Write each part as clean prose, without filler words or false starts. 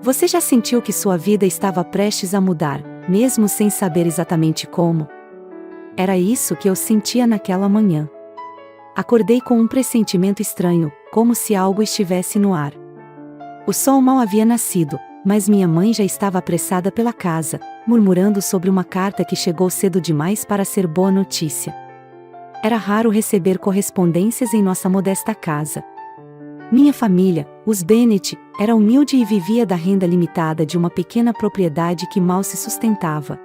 Você já sentiu que sua vida estava prestes a mudar, mesmo sem saber exatamente como? Era isso que eu sentia naquela manhã. Acordei com um pressentimento estranho, como se algo estivesse no ar. O sol mal havia nascido, mas minha mãe já estava apressada pela casa, murmurando sobre uma carta que chegou cedo demais para ser boa notícia. Era raro receber correspondências em nossa modesta casa. Minha família, os Bennett, era humilde e vivia da renda limitada de uma pequena propriedade que mal se sustentava.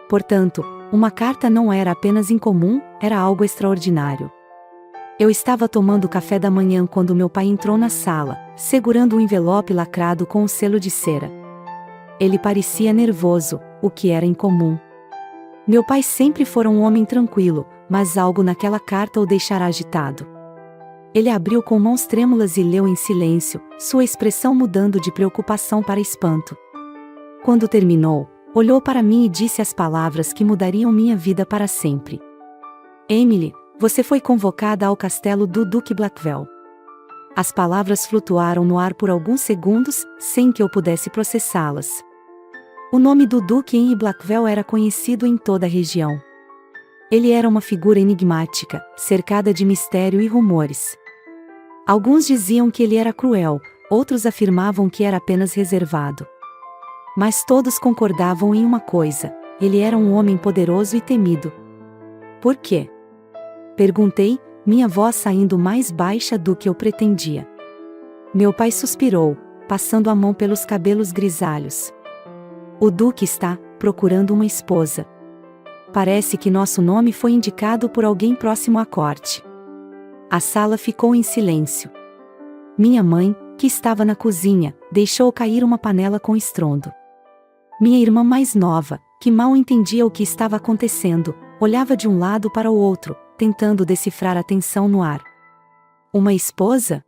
Portanto, uma carta não era apenas incomum, era algo extraordinário. Eu estava tomando café da manhã quando meu pai entrou na sala, segurando um envelope lacrado com um selo de cera. Ele parecia nervoso, o que era incomum. Meu pai sempre fora um homem tranquilo, mas algo naquela carta o deixara agitado. Ele abriu com mãos trêmulas e leu em silêncio, sua expressão mudando de preocupação para espanto. Quando terminou, olhou para mim e disse as palavras que mudariam minha vida para sempre. Emily, você foi convocada ao castelo do Duque Blackwell. As palavras flutuaram no ar por alguns segundos, sem que eu pudesse processá-las. O nome do Duque Henry Blackwell era conhecido em toda a região. Ele era uma figura enigmática, cercada de mistério e rumores. Alguns diziam que ele era cruel, outros afirmavam que era apenas reservado. Mas todos concordavam em uma coisa: ele era um homem poderoso e temido. Por quê? Perguntei, minha voz saindo mais baixa do que eu pretendia. Meu pai suspirou, passando a mão pelos cabelos grisalhos. O Duque está procurando uma esposa. Parece que nosso nome foi indicado por alguém próximo à corte. A sala ficou em silêncio. Minha mãe, que estava na cozinha, deixou cair uma panela com estrondo. Minha irmã mais nova, que mal entendia o que estava acontecendo, olhava de um lado para o outro, tentando decifrar a tensão no ar. Uma esposa?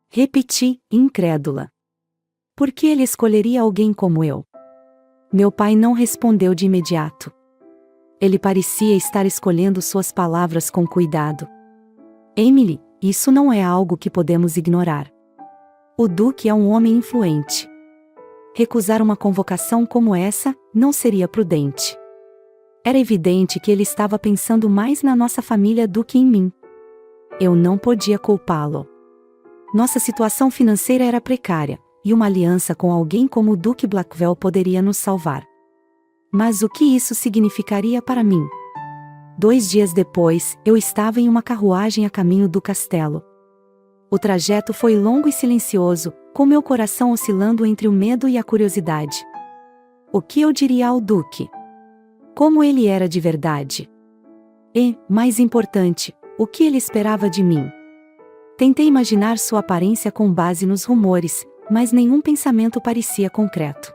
Repeti, incrédula. Por que ele escolheria alguém como eu? Meu pai não respondeu de imediato. Ele parecia estar escolhendo suas palavras com cuidado. Emily, isso não é algo que podemos ignorar. O Duque é um homem influente. Recusar uma convocação como essa não seria prudente. Era evidente que ele estava pensando mais na nossa família do que em mim. Eu não podia culpá-lo. Nossa situação financeira era precária, e uma aliança com alguém como o Duque Blackwell poderia nos salvar. Mas o que isso significaria para mim? 2 dias depois, eu estava em uma carruagem a caminho do castelo. O trajeto foi longo e silencioso, com meu coração oscilando entre o medo e a curiosidade. O que eu diria ao Duque? Como ele era de verdade? E, mais importante, o que ele esperava de mim? Tentei imaginar sua aparência com base nos rumores, mas nenhum pensamento parecia concreto.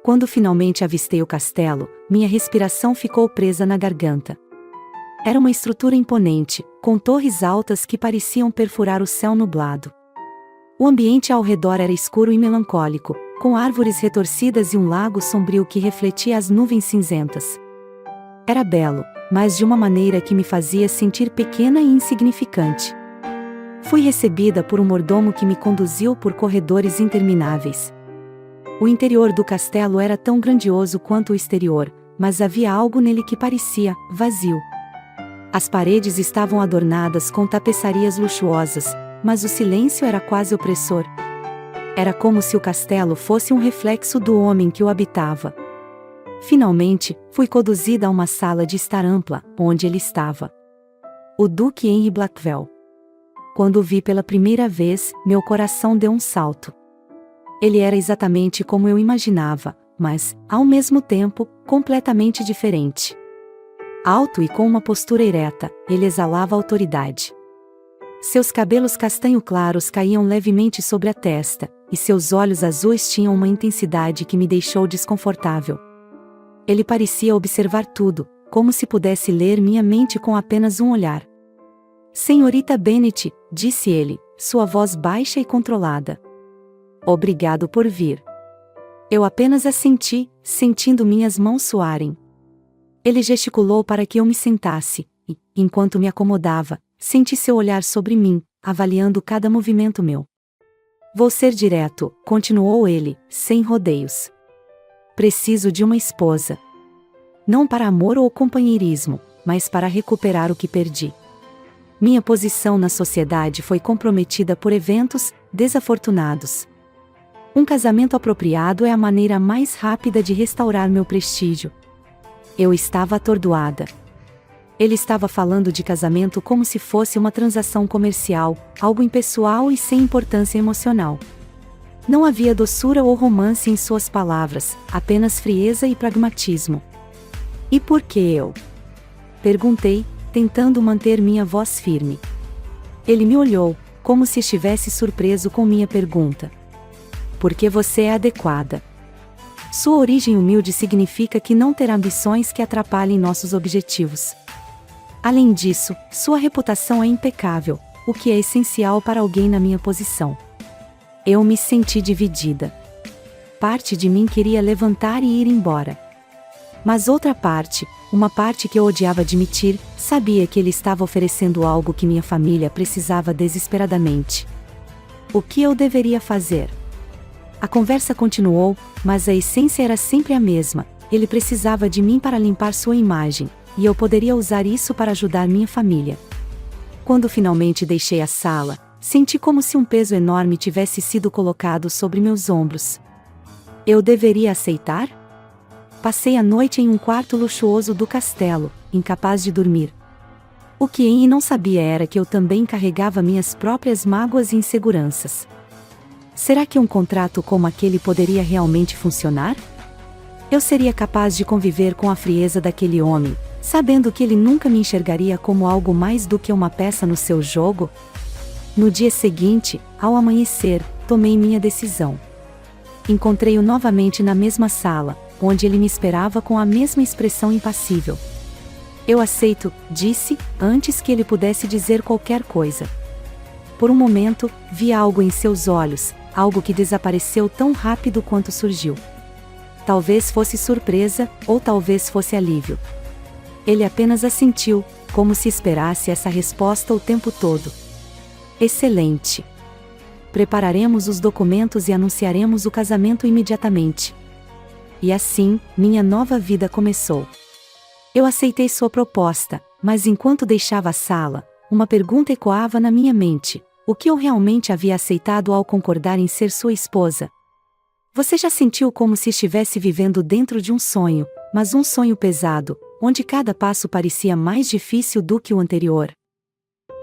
Quando finalmente avistei o castelo, minha respiração ficou presa na garganta. Era uma estrutura imponente, com torres altas que pareciam perfurar o céu nublado. O ambiente ao redor era escuro e melancólico, com árvores retorcidas e um lago sombrio que refletia as nuvens cinzentas. Era belo, mas de uma maneira que me fazia sentir pequena e insignificante. Fui recebida por um mordomo que me conduziu por corredores intermináveis. O interior do castelo era tão grandioso quanto o exterior, mas havia algo nele que parecia vazio. As paredes estavam adornadas com tapeçarias luxuosas, mas o silêncio era quase opressor. Era como se o castelo fosse um reflexo do homem que o habitava. Finalmente, fui conduzida a uma sala de estar ampla, onde ele estava. O Duque Henry Blackwell. Quando o vi pela primeira vez, meu coração deu um salto. Ele era exatamente como eu imaginava, mas, ao mesmo tempo, completamente diferente. Alto e com uma postura ereta, ele exalava autoridade. Seus cabelos castanho claros caíam levemente sobre a testa, e seus olhos azuis tinham uma intensidade que me deixou desconfortável. Ele parecia observar tudo, como se pudesse ler minha mente com apenas um olhar. Senhorita Bennett, disse ele, sua voz baixa e controlada. Obrigado por vir. Eu apenas assenti, sentindo minhas mãos suarem. Ele gesticulou para que eu me sentasse, e, enquanto me acomodava, senti seu olhar sobre mim, avaliando cada movimento meu. Vou ser direto, continuou ele, sem rodeios. Preciso de uma esposa. Não para amor ou companheirismo, mas para recuperar o que perdi. Minha posição na sociedade foi comprometida por eventos desafortunados. Um casamento apropriado é a maneira mais rápida de restaurar meu prestígio. Eu estava atordoada. Ele estava falando de casamento como se fosse uma transação comercial, algo impessoal e sem importância emocional. Não havia doçura ou romance em suas palavras, apenas frieza e pragmatismo. E por que eu? Perguntei, tentando manter minha voz firme. Ele me olhou, como se estivesse surpreso com minha pergunta. Porque você é adequada. Sua origem humilde significa que não terá ambições que atrapalhem nossos objetivos. Além disso, sua reputação é impecável, o que é essencial para alguém na minha posição. Eu me senti dividida. Parte de mim queria levantar e ir embora. Mas outra parte, uma parte que eu odiava admitir, sabia que ele estava oferecendo algo que minha família precisava desesperadamente. O que eu deveria fazer? A conversa continuou, mas a essência era sempre a mesma. Ele precisava de mim para limpar sua imagem, e eu poderia usar isso para ajudar minha família. Quando finalmente deixei a sala, senti como se um peso enorme tivesse sido colocado sobre meus ombros. Eu deveria aceitar? Passei a noite em um quarto luxuoso do castelo, incapaz de dormir. O que Henry não sabia era que eu também carregava minhas próprias mágoas e inseguranças. Será que um contrato como aquele poderia realmente funcionar? Eu seria capaz de conviver com a frieza daquele homem, sabendo que ele nunca me enxergaria como algo mais do que uma peça no seu jogo? No dia seguinte, ao amanhecer, tomei minha decisão. Encontrei-o novamente na mesma sala, onde ele me esperava com a mesma expressão impassível. Eu aceito, disse, antes que ele pudesse dizer qualquer coisa. Por um momento, vi algo em seus olhos, algo que desapareceu tão rápido quanto surgiu. Talvez fosse surpresa, ou talvez fosse alívio. Ele apenas assentiu, como se esperasse essa resposta o tempo todo. Excelente. Prepararemos os documentos e anunciaremos o casamento imediatamente. E assim, minha nova vida começou. Eu aceitei sua proposta, mas enquanto deixava a sala, uma pergunta ecoava na minha mente: o que eu realmente havia aceitado ao concordar em ser sua esposa? Você já sentiu como se estivesse vivendo dentro de um sonho, mas um sonho pesado, onde cada passo parecia mais difícil do que o anterior?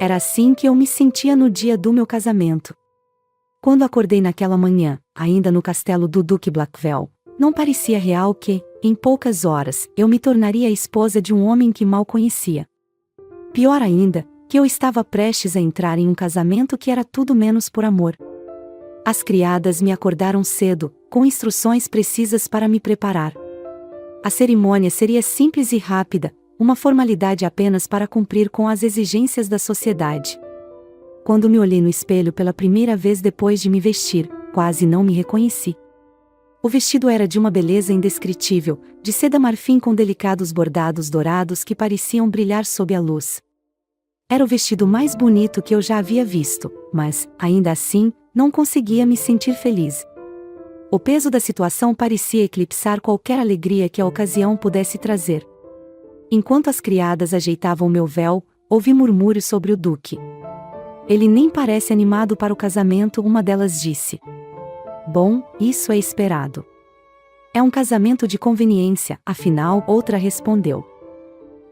Era assim que eu me sentia no dia do meu casamento. Quando acordei naquela manhã, ainda no castelo do Duque Blackwell, não parecia real que, em poucas horas, eu me tornaria a esposa de um homem que mal conhecia. Pior ainda, que eu estava prestes a entrar em um casamento que era tudo menos por amor. As criadas me acordaram cedo, com instruções precisas para me preparar. A cerimônia seria simples e rápida, uma formalidade apenas para cumprir com as exigências da sociedade. Quando me olhei no espelho pela primeira vez depois de me vestir, quase não me reconheci. O vestido era de uma beleza indescritível, de seda marfim com delicados bordados dourados que pareciam brilhar sob a luz. Era o vestido mais bonito que eu já havia visto, mas, ainda assim, não conseguia me sentir feliz. O peso da situação parecia eclipsar qualquer alegria que a ocasião pudesse trazer. Enquanto as criadas ajeitavam meu véu, ouvi murmúrios sobre o duque. Ele nem parece animado para o casamento, uma delas disse. Bom, isso é esperado. É um casamento de conveniência, afinal, outra respondeu.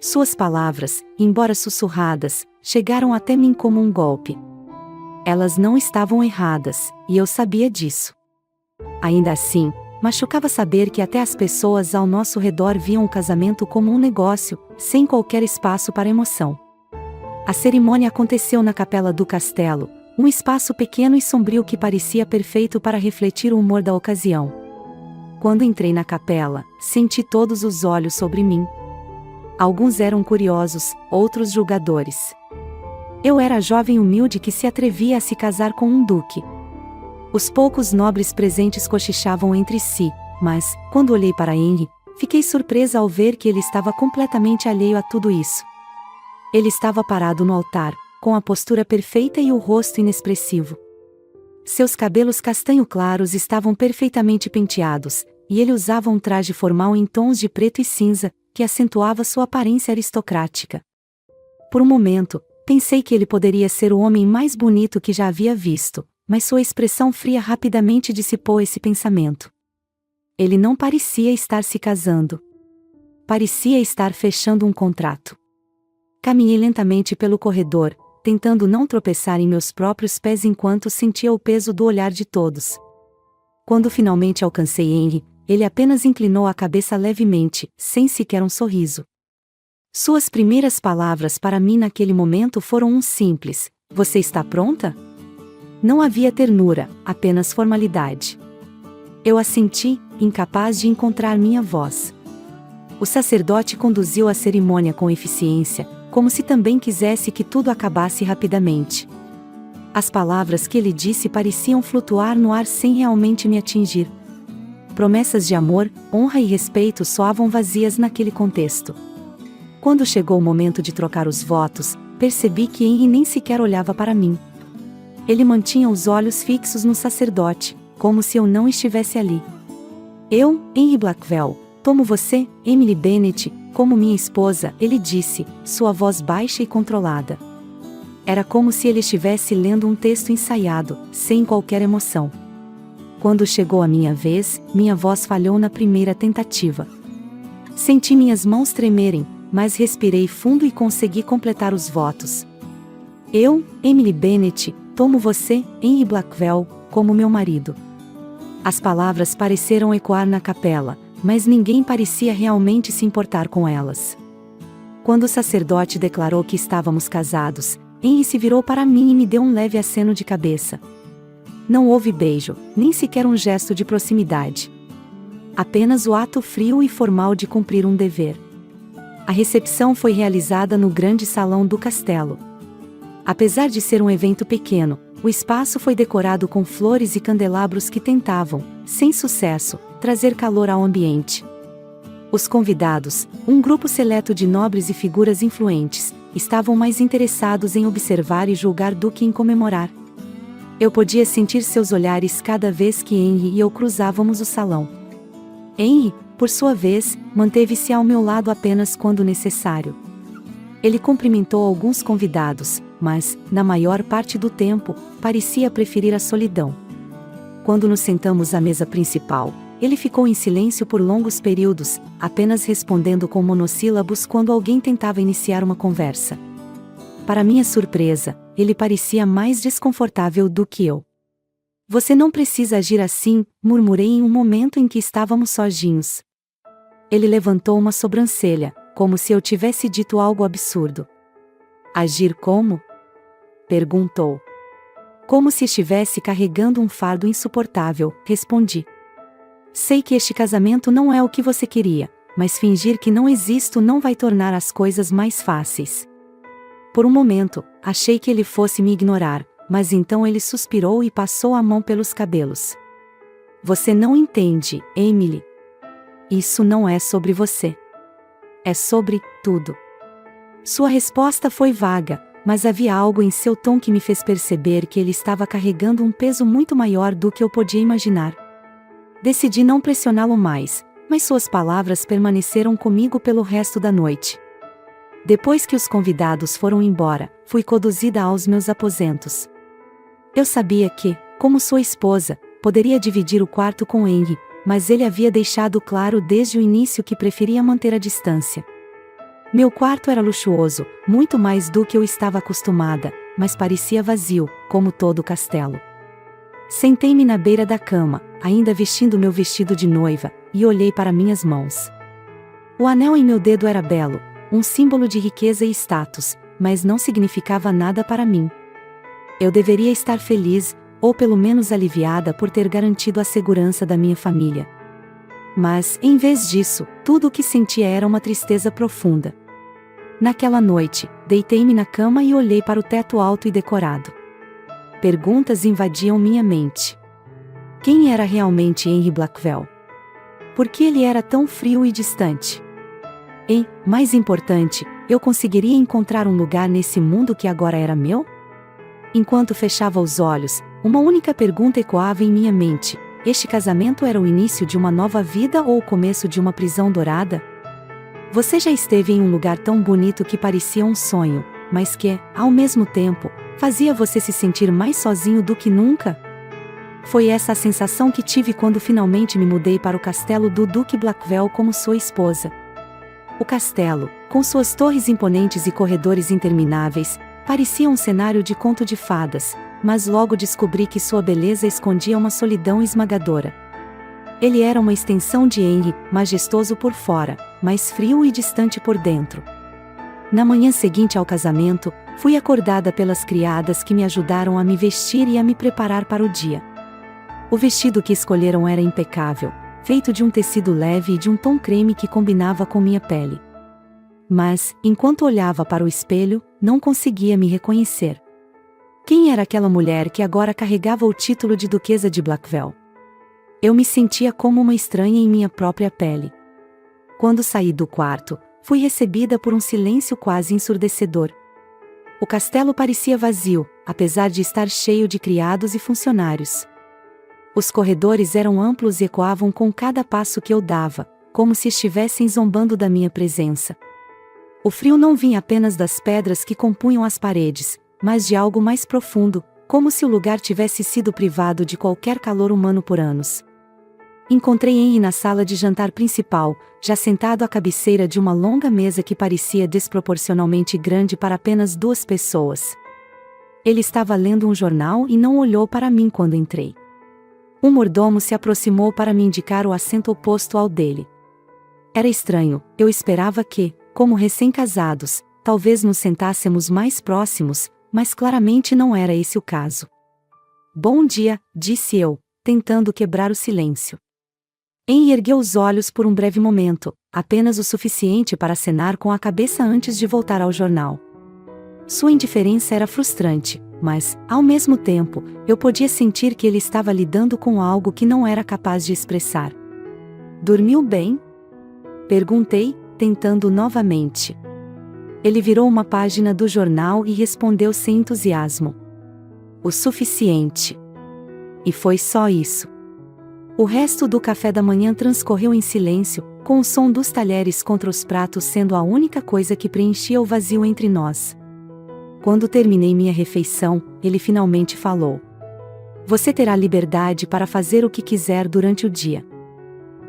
Suas palavras, embora sussurradas, chegaram até mim como um golpe. Elas não estavam erradas, e eu sabia disso. Ainda assim, machucava saber que até as pessoas ao nosso redor viam o casamento como um negócio, sem qualquer espaço para emoção. A cerimônia aconteceu na capela do castelo, um espaço pequeno e sombrio que parecia perfeito para refletir o humor da ocasião. Quando entrei na capela, senti todos os olhos sobre mim. Alguns eram curiosos, outros julgadores. Eu era a jovem humilde que se atrevia a se casar com um duque. Os poucos nobres presentes cochichavam entre si, mas, quando olhei para Henry, fiquei surpresa ao ver que ele estava completamente alheio a tudo isso. Ele estava parado no altar, com a postura perfeita e o rosto inexpressivo. Seus cabelos castanho claros estavam perfeitamente penteados, e ele usava um traje formal em tons de preto e cinza, que acentuava sua aparência aristocrática. Por um momento, pensei que ele poderia ser o homem mais bonito que já havia visto, mas sua expressão fria rapidamente dissipou esse pensamento. Ele não parecia estar se casando. Parecia estar fechando um contrato. Caminhei lentamente pelo corredor, tentando não tropeçar em meus próprios pés enquanto sentia o peso do olhar de todos. Quando finalmente alcancei Henry, ele apenas inclinou a cabeça levemente, sem sequer um sorriso. Suas primeiras palavras para mim naquele momento foram um simples: "Você está pronta?" Não havia ternura, apenas formalidade. Eu assenti, incapaz de encontrar minha voz. O sacerdote conduziu a cerimônia com eficiência, como se também quisesse que tudo acabasse rapidamente. As palavras que ele disse pareciam flutuar no ar sem realmente me atingir. Promessas de amor, honra e respeito soavam vazias naquele contexto. Quando chegou o momento de trocar os votos, percebi que Henry nem sequer olhava para mim. Ele mantinha os olhos fixos no sacerdote, como se eu não estivesse ali. "Eu, Henry Blackwell, tomo você, Emily Bennet, como minha esposa", ele disse, sua voz baixa e controlada. Era como se ele estivesse lendo um texto ensaiado, sem qualquer emoção. Quando chegou a minha vez, minha voz falhou na primeira tentativa. Senti minhas mãos tremerem, mas respirei fundo e consegui completar os votos. "Eu, Emily Bennet, tomo você, Henry Blackwell, como meu marido." As palavras pareceram ecoar na capela, mas ninguém parecia realmente se importar com elas. Quando o sacerdote declarou que estávamos casados, Henry se virou para mim e me deu um leve aceno de cabeça. Não houve beijo, nem sequer um gesto de proximidade. Apenas o ato frio e formal de cumprir um dever. A recepção foi realizada no grande salão do castelo. Apesar de ser um evento pequeno, o espaço foi decorado com flores e candelabros que tentavam, sem sucesso, trazer calor ao ambiente. Os convidados, um grupo seleto de nobres e figuras influentes, estavam mais interessados em observar e julgar do que em comemorar. Eu podia sentir seus olhares cada vez que Henry e eu cruzávamos o salão. Henry, por sua vez, manteve-se ao meu lado apenas quando necessário. Ele cumprimentou alguns convidados, mas, na maior parte do tempo, parecia preferir a solidão. Quando nos sentamos à mesa principal, ele ficou em silêncio por longos períodos, apenas respondendo com monossílabos quando alguém tentava iniciar uma conversa. Para minha surpresa, ele parecia mais desconfortável do que eu. "Você não precisa agir assim", murmurei em um momento em que estávamos sozinhos. Ele levantou uma sobrancelha, como se eu tivesse dito algo absurdo. "Agir como?" perguntou. "Como se estivesse carregando um fardo insuportável", respondi. "Sei que este casamento não é o que você queria, mas fingir que não existo não vai tornar as coisas mais fáceis." Por um momento, achei que ele fosse me ignorar, mas então ele suspirou e passou a mão pelos cabelos. "Você não entende, Emily. Isso não é sobre você. É sobre tudo." Sua resposta foi vaga, mas havia algo em seu tom que me fez perceber que ele estava carregando um peso muito maior do que eu podia imaginar. Decidi não pressioná-lo mais, mas suas palavras permaneceram comigo pelo resto da noite. Depois que os convidados foram embora, fui conduzida aos meus aposentos. Eu sabia que, como sua esposa, poderia dividir o quarto com Henry, mas ele havia deixado claro desde o início que preferia manter a distância. Meu quarto era luxuoso, muito mais do que eu estava acostumada, mas parecia vazio, como todo o castelo. Sentei-me na beira da cama, ainda vestindo meu vestido de noiva, e olhei para minhas mãos. O anel em meu dedo era belo, um símbolo de riqueza e status, mas não significava nada para mim. Eu deveria estar feliz, ou pelo menos aliviada por ter garantido a segurança da minha família. Mas, em vez disso, tudo o que sentia era uma tristeza profunda. Naquela noite, deitei-me na cama e olhei para o teto alto e decorado. Perguntas invadiam minha mente. Quem era realmente Henry Blackwell? Por que ele era tão frio e distante? E, mais importante, eu conseguiria encontrar um lugar nesse mundo que agora era meu? Enquanto fechava os olhos, Uma única pergunta ecoava em minha mente: este casamento era o início de uma nova vida ou o começo de uma prisão dourada? Você já esteve em um lugar tão bonito que parecia um sonho, mas que, ao mesmo tempo, fazia você se sentir mais sozinho do que nunca? Foi essa a sensação que tive quando finalmente me mudei para o castelo do Duque Blackwell como sua esposa. O castelo, com suas torres imponentes e corredores intermináveis, parecia um cenário de conto de fadas, mas logo descobri que sua beleza escondia uma solidão esmagadora. Ele era uma extensão de Henry, majestoso por fora, mas frio e distante por dentro. Na manhã seguinte ao casamento, fui acordada pelas criadas que me ajudaram a me vestir e a me preparar para o dia. O vestido que escolheram era impecável, feito de um tecido leve e de um tom creme que combinava com minha pele. Mas, enquanto olhava para o espelho, não conseguia me reconhecer. Quem era aquela mulher que agora carregava o título de Duquesa de Blackwell? Eu me sentia como uma estranha em minha própria pele. Quando saí do quarto, fui recebida por um silêncio quase ensurdecedor. O castelo parecia vazio, apesar de estar cheio de criados e funcionários. Os corredores eram amplos e ecoavam com cada passo que eu dava, como se estivessem zombando da minha presença. O frio não vinha apenas das pedras que compunham as paredes, mas de algo mais profundo, como se o lugar tivesse sido privado de qualquer calor humano por anos. Encontrei Henry na sala de jantar principal, já sentado à cabeceira de uma longa mesa que parecia desproporcionalmente grande para apenas 2 pessoas. Ele estava lendo um jornal e não olhou para mim quando entrei. Um mordomo se aproximou para me indicar o assento oposto ao dele. Era estranho, eu esperava que, como recém-casados, talvez nos sentássemos mais próximos, mas claramente não era esse o caso. Bom dia, disse eu, tentando quebrar o silêncio. Henry ergueu os olhos por um breve momento, apenas o suficiente para acenar com a cabeça antes de voltar ao jornal. Sua indiferença era frustrante, mas, ao mesmo tempo, eu podia sentir que ele estava lidando com algo que não era capaz de expressar. Dormiu bem? Perguntei, tentando novamente. Ele virou uma página do jornal e respondeu sem entusiasmo: o suficiente. E foi só isso. O resto do café da manhã transcorreu em silêncio, com o som dos talheres contra os pratos sendo a única coisa que preenchia o vazio entre nós. Quando terminei minha refeição, ele finalmente falou: você terá liberdade para fazer o que quiser durante o dia.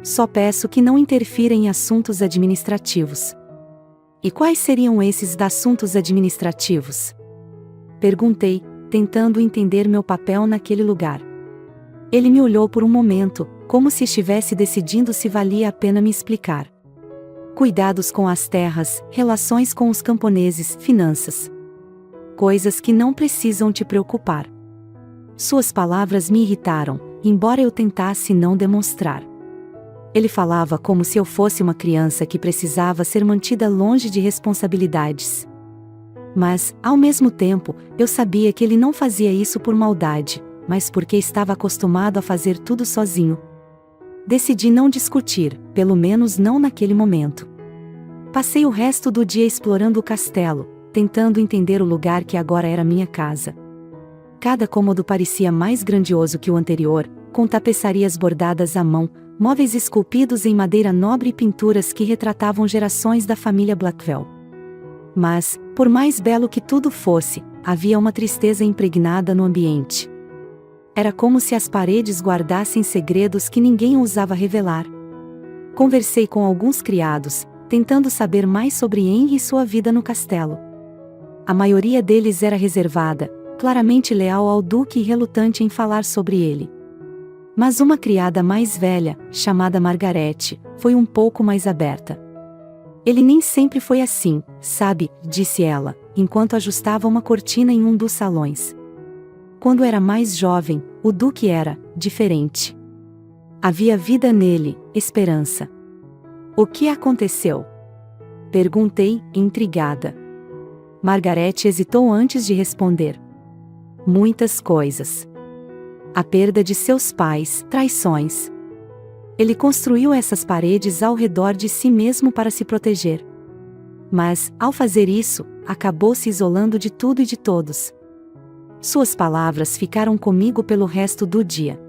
Só peço que não interfira em assuntos administrativos. E quais seriam esses assuntos administrativos? Perguntei, tentando entender meu papel naquele lugar. Ele me olhou por um momento, como se estivesse decidindo se valia a pena me explicar. Cuidados com as terras, relações com os camponeses, finanças. Coisas que não precisam te preocupar. Suas palavras me irritaram, embora eu tentasse não demonstrar. Ele falava como se eu fosse uma criança que precisava ser mantida longe de responsabilidades. Mas, ao mesmo tempo, eu sabia que ele não fazia isso por maldade, mas porque estava acostumado a fazer tudo sozinho. Decidi não discutir, pelo menos não naquele momento. Passei o resto do dia explorando o castelo, tentando entender o lugar que agora era minha casa. Cada cômodo parecia mais grandioso que o anterior, com tapeçarias bordadas à mão, móveis esculpidos em madeira nobre e pinturas que retratavam gerações da família Blackwell. Mas, por mais belo que tudo fosse, havia uma tristeza impregnada no ambiente. Era como se as paredes guardassem segredos que ninguém ousava revelar. Conversei com alguns criados, tentando saber mais sobre Henry e sua vida no castelo. A maioria deles era reservada, claramente leal ao duque e relutante em falar sobre ele. Mas uma criada mais velha, chamada Margaret, foi um pouco mais aberta. Ele nem sempre foi assim, sabe, disse ela, enquanto ajustava uma cortina em um dos salões. Quando era mais jovem, o duque era diferente. Havia vida nele, esperança. O que aconteceu? Perguntei, intrigada. Margaret hesitou antes de responder. Muitas coisas. A perda de seus pais, traições. Ele construiu essas paredes ao redor de si mesmo para se proteger. Mas, ao fazer isso, acabou se isolando de tudo e de todos. Suas palavras ficaram comigo pelo resto do dia.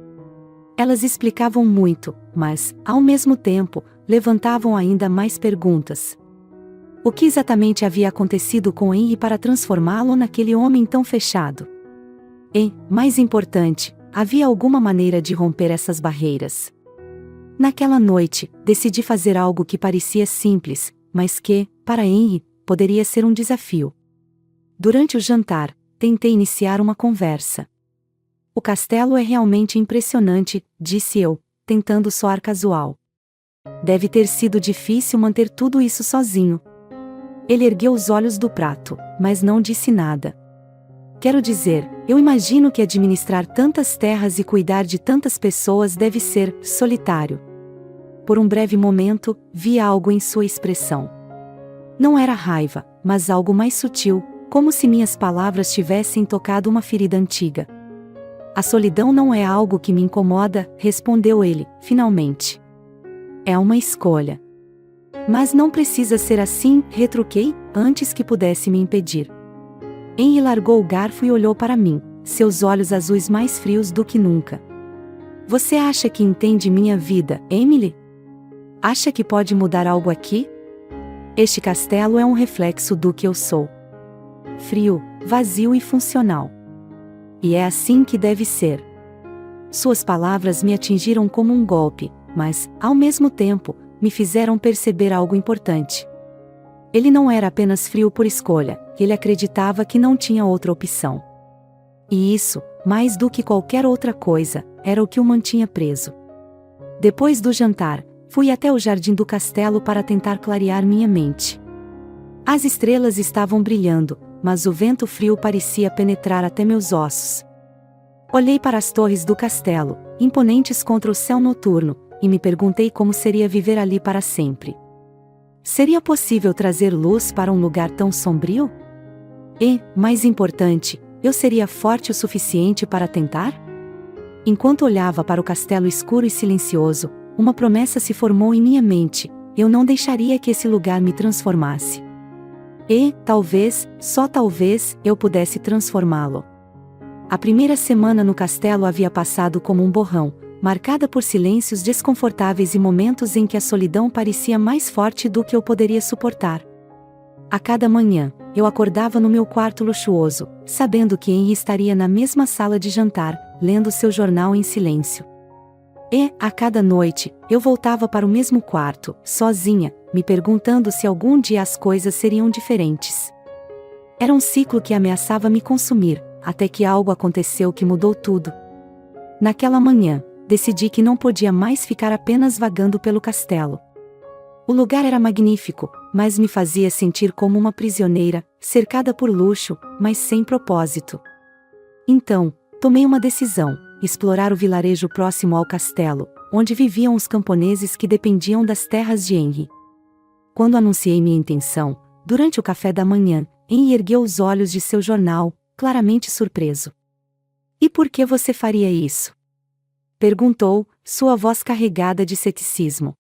Elas explicavam muito, mas, ao mesmo tempo, levantavam ainda mais perguntas. O que exatamente havia acontecido com Henry para transformá-lo naquele homem tão fechado? E, mais importante, havia alguma maneira de romper essas barreiras? Naquela noite, decidi fazer algo que parecia simples, mas que, para Henry, poderia ser um desafio. Durante o jantar, tentei iniciar uma conversa. O castelo é realmente impressionante, disse eu, tentando soar casual. Deve ter sido difícil manter tudo isso sozinho. Ele ergueu os olhos do prato, mas não disse nada. Quero dizer, eu imagino que administrar tantas terras e cuidar de tantas pessoas deve ser solitário. Por um breve momento, vi algo em sua expressão. Não era raiva, mas algo mais sutil, como se minhas palavras tivessem tocado uma ferida antiga. A solidão não é algo que me incomoda, respondeu ele, finalmente. É uma escolha. Mas não precisa ser assim, retruquei, antes que pudesse me impedir. Henry largou o garfo e olhou para mim, seus olhos azuis mais frios do que nunca. Você acha que entende minha vida, Emily? Acha que pode mudar algo aqui? Este castelo é um reflexo do que eu sou. Frio, vazio e funcional. E é assim que deve ser. Suas palavras me atingiram como um golpe, mas, ao mesmo tempo, me fizeram perceber algo importante. Ele não era apenas frio por escolha, ele acreditava que não tinha outra opção. E isso, mais do que qualquer outra coisa, era o que o mantinha preso. Depois do jantar, fui até o jardim do castelo para tentar clarear minha mente. As estrelas estavam brilhando, mas o vento frio parecia penetrar até meus ossos. Olhei para as torres do castelo, imponentes contra o céu noturno, e me perguntei como seria viver ali para sempre. Seria possível trazer luz para um lugar tão sombrio? E, mais importante, eu seria forte o suficiente para tentar? Enquanto olhava para o castelo escuro e silencioso, uma promessa se formou em minha mente: eu não deixaria que esse lugar me transformasse. E, talvez, só talvez, eu pudesse transformá-lo. A primeira semana no castelo havia passado como um borrão, marcada por silêncios desconfortáveis e momentos em que a solidão parecia mais forte do que eu poderia suportar. A cada manhã, eu acordava no meu quarto luxuoso, sabendo que Henry estaria na mesma sala de jantar, lendo seu jornal em silêncio. E, a cada noite, eu voltava para o mesmo quarto, sozinha, me perguntando se algum dia as coisas seriam diferentes. Era um ciclo que ameaçava me consumir, até que algo aconteceu que mudou tudo. Naquela manhã, decidi que não podia mais ficar apenas vagando pelo castelo. O lugar era magnífico, mas me fazia sentir como uma prisioneira, cercada por luxo, mas sem propósito. Então, tomei uma decisão: explorar o vilarejo próximo ao castelo, onde viviam os camponeses que dependiam das terras de Henry. Quando anunciei minha intenção, durante o café da manhã, Henry ergueu os olhos de seu jornal, claramente surpreso. E por que você faria isso? Perguntou, sua voz carregada de ceticismo.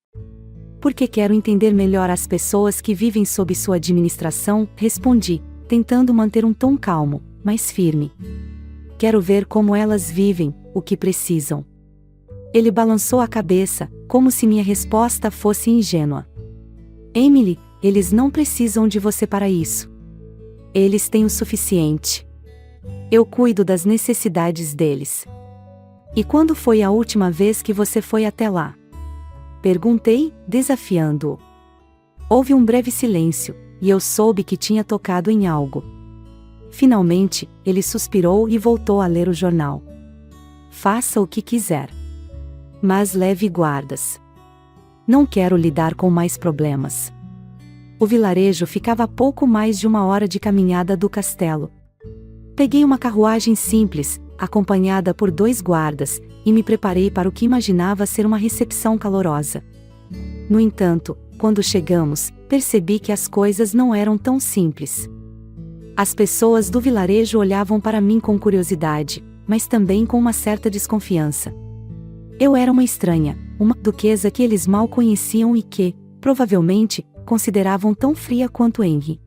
Porque quero entender melhor as pessoas que vivem sob sua administração, respondi, tentando manter um tom calmo, mas firme. Quero ver como elas vivem, o que precisam. Ele balançou a cabeça, como se minha resposta fosse ingênua. Emily, eles não precisam de você para isso. Eles têm o suficiente. Eu cuido das necessidades deles. E quando foi a última vez que você foi até lá? Perguntei, desafiando-o. Houve um breve silêncio, e eu soube que tinha tocado em algo. Finalmente, ele suspirou e voltou a ler o jornal. Faça o que quiser. Mas leve guardas. Não quero lidar com mais problemas. O vilarejo ficava a pouco mais de 1 hora de caminhada do castelo. Peguei uma carruagem simples, acompanhada por 2 guardas, e me preparei para o que imaginava ser uma recepção calorosa. No entanto, quando chegamos, percebi que as coisas não eram tão simples. As pessoas do vilarejo olhavam para mim com curiosidade, mas também com uma certa desconfiança. Eu era uma estranha, uma duquesa que eles mal conheciam e que, provavelmente, consideravam tão fria quanto Henry.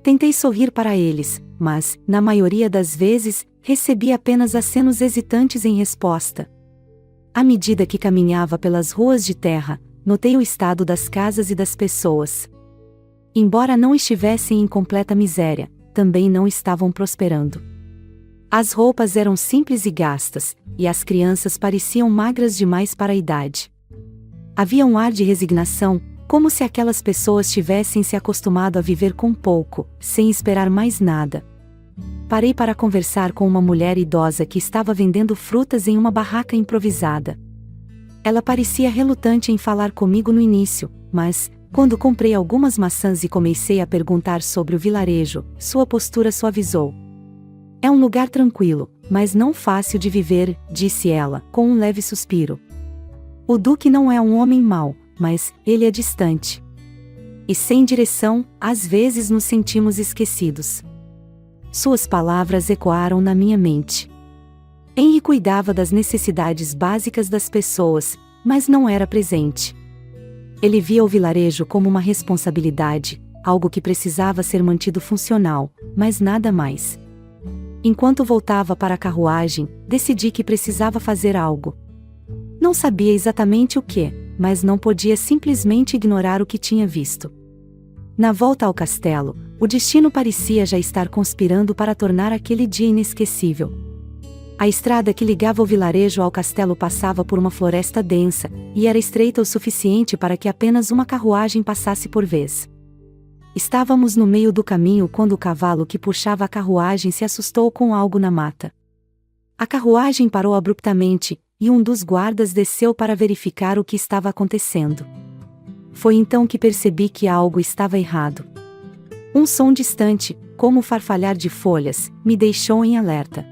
Tentei sorrir para eles, mas, na maioria das vezes, recebi apenas acenos hesitantes em resposta. À medida que caminhava pelas ruas de terra, notei o estado das casas e das pessoas. Embora não estivessem em completa miséria, também não estavam prosperando. As roupas eram simples e gastas, e as crianças pareciam magras demais para a idade. Havia um ar de resignação, como se aquelas pessoas tivessem se acostumado a viver com pouco, sem esperar mais nada. Parei para conversar com uma mulher idosa que estava vendendo frutas em uma barraca improvisada. Ela parecia relutante em falar comigo no início, mas, quando comprei algumas maçãs e comecei a perguntar sobre o vilarejo, sua postura suavizou. É um lugar tranquilo, mas não fácil de viver, disse ela, com um leve suspiro. O Duque não é um homem mau, mas ele é distante. E sem direção, às vezes nos sentimos esquecidos. Suas palavras ecoaram na minha mente. Henry cuidava das necessidades básicas das pessoas, mas não era presente. Ele via o vilarejo como uma responsabilidade, algo que precisava ser mantido funcional, mas nada mais. Enquanto voltava para a carruagem, decidi que precisava fazer algo. Não sabia exatamente o que, mas não podia simplesmente ignorar o que tinha visto. Na volta ao castelo, o destino parecia já estar conspirando para tornar aquele dia inesquecível. A estrada que ligava o vilarejo ao castelo passava por uma floresta densa, e era estreita o suficiente para que apenas uma carruagem passasse por vez. Estávamos no meio do caminho quando o cavalo que puxava a carruagem se assustou com algo na mata. A carruagem parou abruptamente, e um dos guardas desceu para verificar o que estava acontecendo. Foi então que percebi que algo estava errado. Um som distante, como o farfalhar de folhas, me deixou em alerta.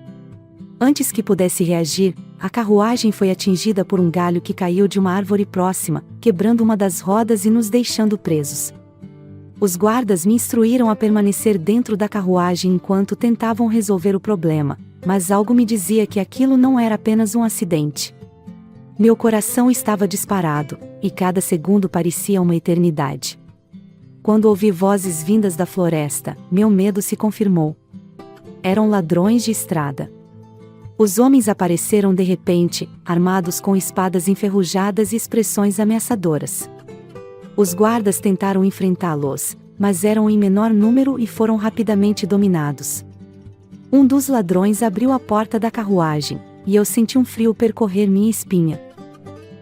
Antes que pudesse reagir, a carruagem foi atingida por um galho que caiu de uma árvore próxima, quebrando uma das rodas e nos deixando presos. Os guardas me instruíram a permanecer dentro da carruagem enquanto tentavam resolver o problema, mas algo me dizia que aquilo não era apenas um acidente. Meu coração estava disparado, e cada segundo parecia uma eternidade. Quando ouvi vozes vindas da floresta, meu medo se confirmou. Eram ladrões de estrada. Os homens apareceram de repente, armados com espadas enferrujadas e expressões ameaçadoras. Os guardas tentaram enfrentá-los, mas eram em menor número e foram rapidamente dominados. Um dos ladrões abriu a porta da carruagem, e eu senti um frio percorrer minha espinha.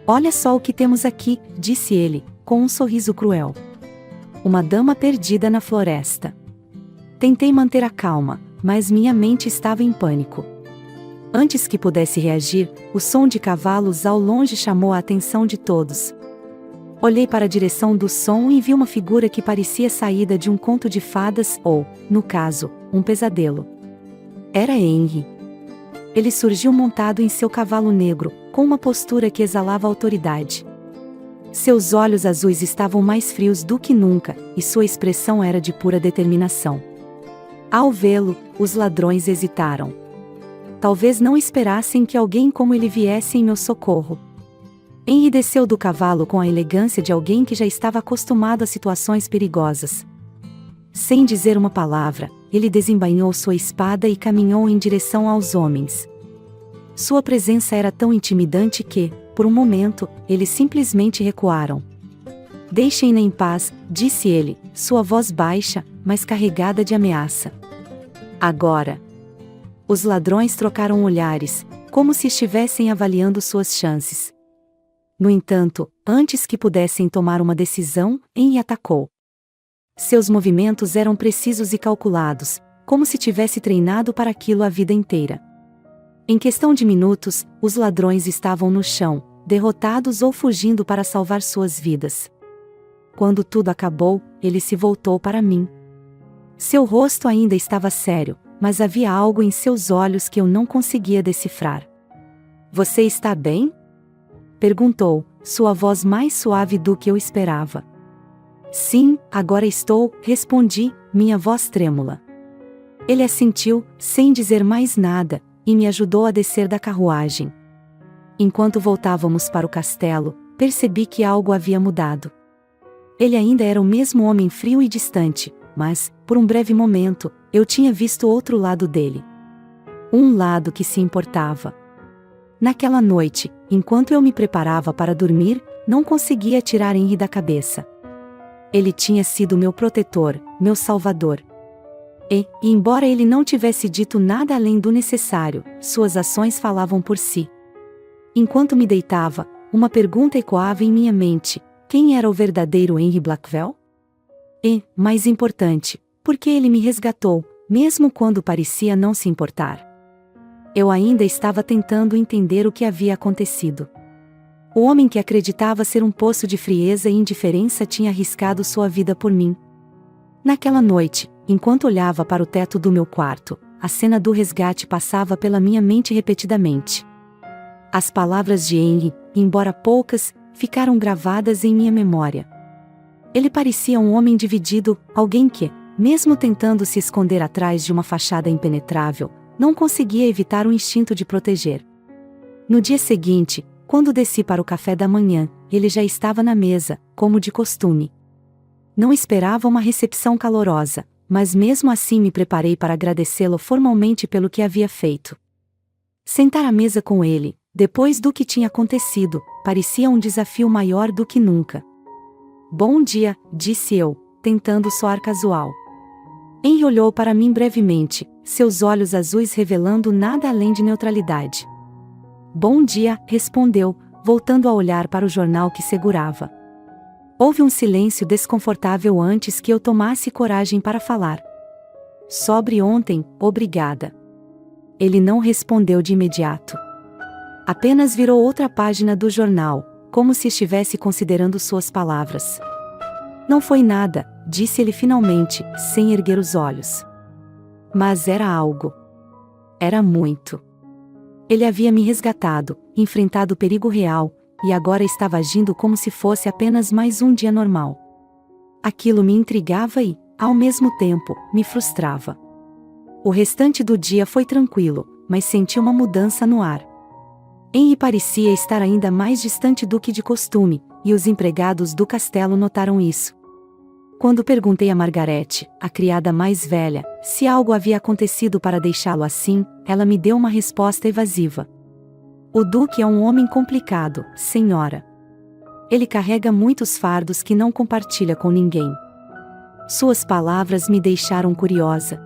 Olha só o que temos aqui, disse ele, com um sorriso cruel. Uma dama perdida na floresta. Tentei manter a calma, mas minha mente estava em pânico. Antes que pudesse reagir, o som de cavalos ao longe chamou a atenção de todos. Olhei para a direção do som e vi uma figura que parecia saída de um conto de fadas ou, no caso, um pesadelo. Era Henry. Ele surgiu montado em seu cavalo negro, com uma postura que exalava autoridade. Seus olhos azuis estavam mais frios do que nunca, e sua expressão era de pura determinação. Ao vê-lo, os ladrões hesitaram. Talvez não esperassem que alguém como ele viesse em meu socorro. Henry desceu do cavalo com a elegância de alguém que já estava acostumado a situações perigosas. Sem dizer uma palavra, ele desembainhou sua espada e caminhou em direção aos homens. Sua presença era tão intimidante que, por um momento, eles simplesmente recuaram. Deixem-na em paz, disse ele, sua voz baixa, mas carregada de ameaça. Agora. Os ladrões trocaram olhares, como se estivessem avaliando suas chances. No entanto, antes que pudessem tomar uma decisão, Henry atacou. Seus movimentos eram precisos e calculados, como se tivesse treinado para aquilo a vida inteira. Em questão de minutos, os ladrões estavam no chão, derrotados ou fugindo para salvar suas vidas. Quando tudo acabou, ele se voltou para mim. Seu rosto ainda estava sério, mas havia algo em seus olhos que eu não conseguia decifrar. Você está bem? Perguntou, sua voz mais suave do que eu esperava. Sim, agora estou, respondi, minha voz trêmula. Ele assentiu, sem dizer mais nada, e me ajudou a descer da carruagem. Enquanto voltávamos para o castelo, percebi que algo havia mudado. Ele ainda era o mesmo homem frio e distante, mas, por um breve momento, eu tinha visto outro lado dele. Um lado que se importava. Naquela noite, enquanto eu me preparava para dormir, não conseguia tirar Henry da cabeça. Ele tinha sido meu protetor, meu salvador. E, embora ele não tivesse dito nada além do necessário, suas ações falavam por si. Enquanto me deitava, uma pergunta ecoava em minha mente: quem era o verdadeiro Henry Blackwell? E, mais importante, por que ele me resgatou, mesmo quando parecia não se importar? Eu ainda estava tentando entender o que havia acontecido. O homem que acreditava ser um poço de frieza e indiferença tinha arriscado sua vida por mim. Naquela noite, enquanto olhava para o teto do meu quarto, a cena do resgate passava pela minha mente repetidamente. As palavras de Henry, embora poucas, ficaram gravadas em minha memória. Ele parecia um homem dividido, alguém que, mesmo tentando se esconder atrás de uma fachada impenetrável, não conseguia evitar o instinto de proteger. No dia seguinte, quando desci para o café da manhã, ele já estava na mesa, como de costume. Não esperava uma recepção calorosa, mas mesmo assim me preparei para agradecê-lo formalmente pelo que havia feito. Sentar à mesa com ele, depois do que tinha acontecido, parecia um desafio maior do que nunca. Bom dia, disse eu, tentando soar casual. Henry olhou para mim brevemente, seus olhos azuis revelando nada além de neutralidade. Bom dia, respondeu, voltando a olhar para o jornal que segurava. Houve um silêncio desconfortável antes que eu tomasse coragem para falar. Sobre ontem, obrigada. Ele não respondeu de imediato. Apenas virou outra página do jornal, como se estivesse considerando suas palavras. Não foi nada, disse ele finalmente, sem erguer os olhos. Mas era algo. Era muito. Ele havia me resgatado, enfrentado o perigo real, e agora estava agindo como se fosse apenas mais um dia normal. Aquilo me intrigava e, ao mesmo tempo, me frustrava. O restante do dia foi tranquilo, mas senti uma mudança no ar. Henry parecia estar ainda mais distante do que de costume, e os empregados do castelo notaram isso. Quando perguntei a Margaret, a criada mais velha, se algo havia acontecido para deixá-lo assim, ela me deu uma resposta evasiva. O Duque é um homem complicado, senhora. Ele carrega muitos fardos que não compartilha com ninguém. Suas palavras me deixaram curiosa.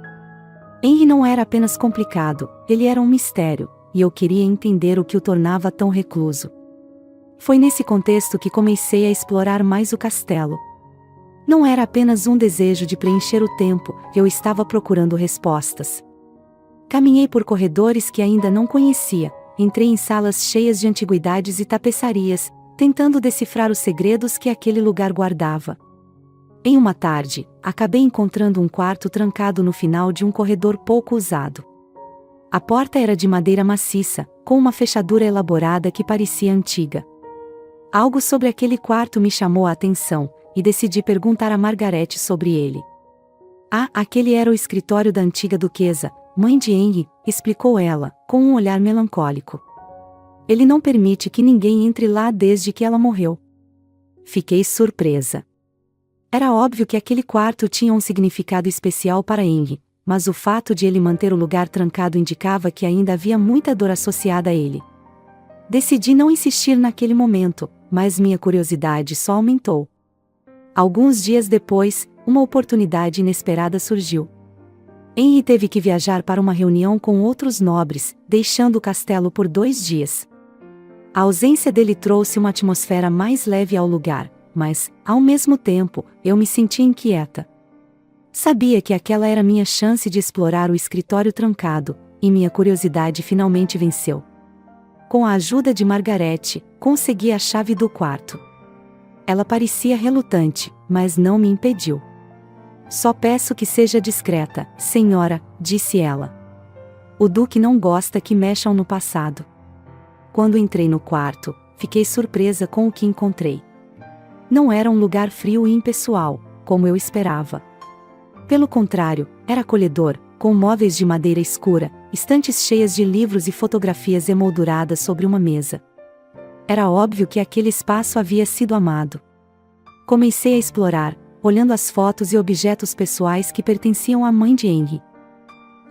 Henry não era apenas complicado, ele era um mistério, e eu queria entender o que o tornava tão recluso. Foi nesse contexto que comecei a explorar mais o castelo. Não era apenas um desejo de preencher o tempo, eu estava procurando respostas. Caminhei por corredores que ainda não conhecia, entrei em salas cheias de antiguidades e tapeçarias, tentando decifrar os segredos que aquele lugar guardava. Em uma tarde, acabei encontrando um quarto trancado no final de um corredor pouco usado. A porta era de madeira maciça, com uma fechadura elaborada que parecia antiga. Algo sobre aquele quarto me chamou a atenção, e decidi perguntar a Margaret sobre ele. Ah, aquele era o escritório da antiga duquesa, mãe de Henry, explicou ela, com um olhar melancólico. Ele não permite que ninguém entre lá desde que ela morreu. Fiquei surpresa. Era óbvio que aquele quarto tinha um significado especial para Henry, mas o fato de ele manter o lugar trancado indicava que ainda havia muita dor associada a ele. Decidi não insistir naquele momento, mas minha curiosidade só aumentou. Alguns dias depois, uma oportunidade inesperada surgiu. Henry teve que viajar para uma reunião com outros nobres, deixando o castelo por 2 dias. A ausência dele trouxe uma atmosfera mais leve ao lugar, mas, ao mesmo tempo, eu me senti inquieta. Sabia que aquela era minha chance de explorar o escritório trancado, e minha curiosidade finalmente venceu. Com a ajuda de Margaret, consegui a chave do quarto. Ela parecia relutante, mas não me impediu. Só peço que seja discreta, senhora, disse ela. O Duque não gosta que mexam no passado. Quando entrei no quarto, fiquei surpresa com o que encontrei. Não era um lugar frio e impessoal, como eu esperava. Pelo contrário, era acolhedor, com móveis de madeira escura, estantes cheias de livros e fotografias emolduradas sobre uma mesa. Era óbvio que aquele espaço havia sido amado. Comecei a explorar, olhando as fotos e objetos pessoais que pertenciam à mãe de Henry.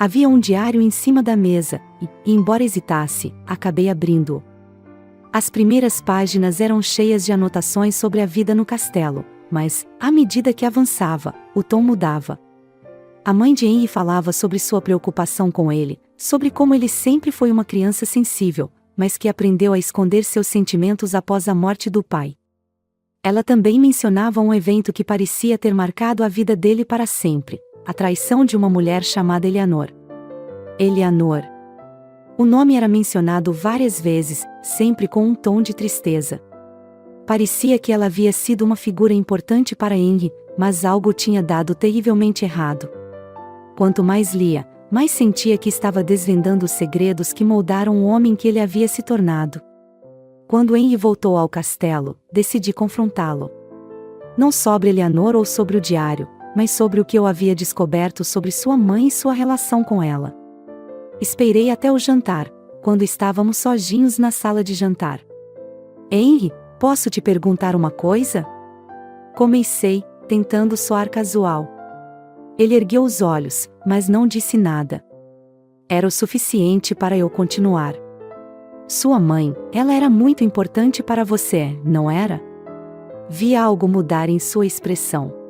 Havia um diário em cima da mesa, e embora hesitasse, acabei abrindo-o. As primeiras páginas eram cheias de anotações sobre a vida no castelo, mas, à medida que avançava, o tom mudava. A mãe de Henry falava sobre sua preocupação com ele, sobre como ele sempre foi uma criança sensível, mas que aprendeu a esconder seus sentimentos após a morte do pai. Ela também mencionava um evento que parecia ter marcado a vida dele para sempre: a traição de uma mulher chamada Eleanor. Eleanor. O nome era mencionado várias vezes, sempre com um tom de tristeza. Parecia que ela havia sido uma figura importante para Henry, mas algo tinha dado terrivelmente errado. Quanto mais lia, mais sentia que estava desvendando os segredos que moldaram o homem que ele havia se tornado. Quando Henry voltou ao castelo, decidi confrontá-lo. Não sobre Eleanor ou sobre o diário, mas sobre o que eu havia descoberto sobre sua mãe e sua relação com ela. Esperei até o jantar, quando estávamos sozinhos na sala de jantar. Henry, posso te perguntar uma coisa? Comecei, tentando soar casual. Ele ergueu os olhos, mas não disse nada. Era o suficiente para eu continuar. Sua mãe, ela era muito importante para você, não era? Vi algo mudar em sua expressão.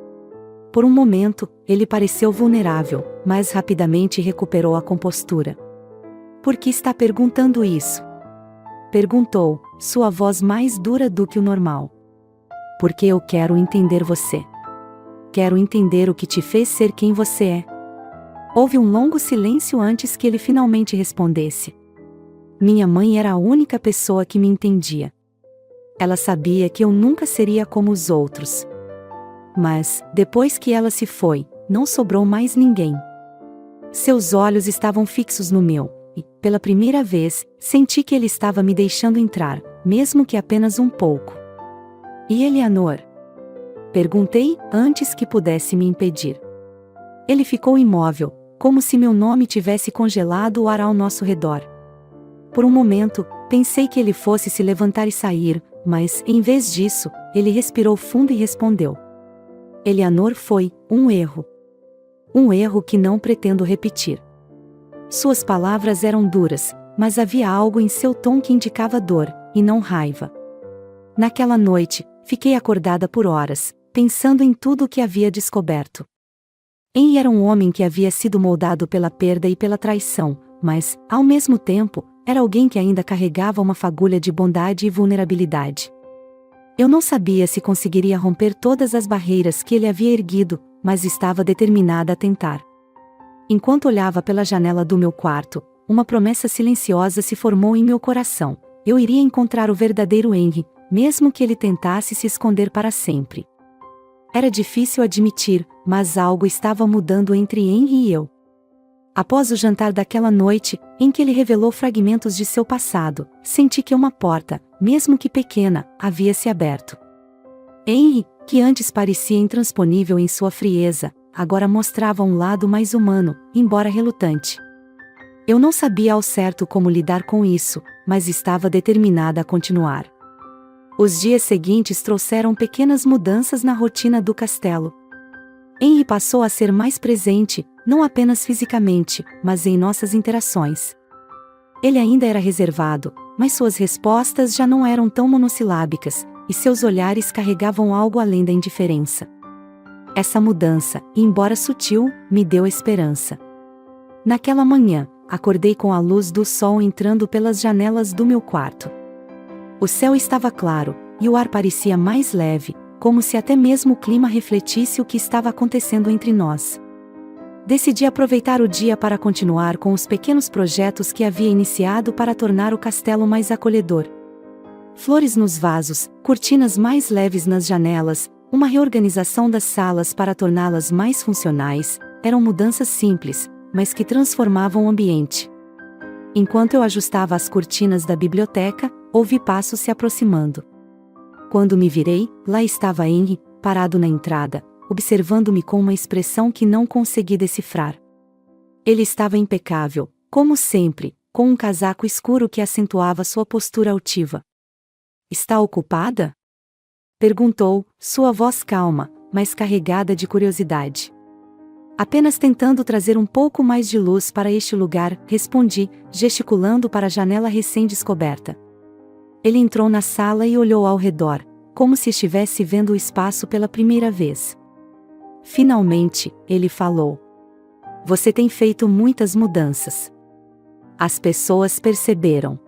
Por um momento, ele pareceu vulnerável, mas rapidamente recuperou a compostura. Por que está perguntando isso? Perguntou, sua voz mais dura do que o normal. Porque eu quero entender você. Quero entender o que te fez ser quem você é. Houve um longo silêncio antes que ele finalmente respondesse. Minha mãe era a única pessoa que me entendia. Ela sabia que eu nunca seria como os outros. Mas, depois que ela se foi, não sobrou mais ninguém. Seus olhos estavam fixos no meu, e, pela primeira vez, senti que ele estava me deixando entrar, mesmo que apenas um pouco. E Eleanor? Perguntei, antes que pudesse me impedir. Ele ficou imóvel, como se meu nome tivesse congelado o ar ao nosso redor. Por um momento, pensei que ele fosse se levantar e sair, mas, em vez disso, ele respirou fundo e respondeu. Eleanor foi um erro. Um erro que não pretendo repetir. Suas palavras eram duras, mas havia algo em seu tom que indicava dor, e não raiva. Naquela noite, fiquei acordada por horas, pensando em tudo o que havia descoberto. Henry era um homem que havia sido moldado pela perda e pela traição, mas, ao mesmo tempo, era alguém que ainda carregava uma fagulha de bondade e vulnerabilidade. Eu não sabia se conseguiria romper todas as barreiras que ele havia erguido, mas estava determinada a tentar. Enquanto olhava pela janela do meu quarto, uma promessa silenciosa se formou em meu coração: eu iria encontrar o verdadeiro Henry, mesmo que ele tentasse se esconder para sempre. Era difícil admitir, mas algo estava mudando entre Henry e eu. Após o jantar daquela noite, em que ele revelou fragmentos de seu passado, senti que uma porta, mesmo que pequena, havia se aberto. Henry, que antes parecia intransponível em sua frieza, agora mostrava um lado mais humano, embora relutante. Eu não sabia ao certo como lidar com isso, mas estava determinada a continuar. Os dias seguintes trouxeram pequenas mudanças na rotina do castelo. Henry passou a ser mais presente, não apenas fisicamente, mas em nossas interações. Ele ainda era reservado, mas suas respostas já não eram tão monossilábicas, e seus olhares carregavam algo além da indiferença. Essa mudança, embora sutil, me deu esperança. Naquela manhã, acordei com a luz do sol entrando pelas janelas do meu quarto. O céu estava claro, e o ar parecia mais leve, como se até mesmo o clima refletisse o que estava acontecendo entre nós. Decidi aproveitar o dia para continuar com os pequenos projetos que havia iniciado para tornar o castelo mais acolhedor. Flores nos vasos, cortinas mais leves nas janelas, uma reorganização das salas para torná-las mais funcionais, eram mudanças simples, mas que transformavam o ambiente. Enquanto eu ajustava as cortinas da biblioteca, ouvi passos se aproximando. Quando me virei, lá estava Henry, parado na entrada, observando-me com uma expressão que não consegui decifrar. Ele estava impecável, como sempre, com um casaco escuro que acentuava sua postura altiva. "Está ocupada?" perguntou, sua voz calma, mas carregada de curiosidade. Apenas tentando trazer um pouco mais de luz para este lugar, respondi, gesticulando para a janela recém-descoberta. Ele entrou na sala e olhou ao redor, como se estivesse vendo o espaço pela primeira vez. Finalmente, ele falou. Você tem feito muitas mudanças. As pessoas perceberam.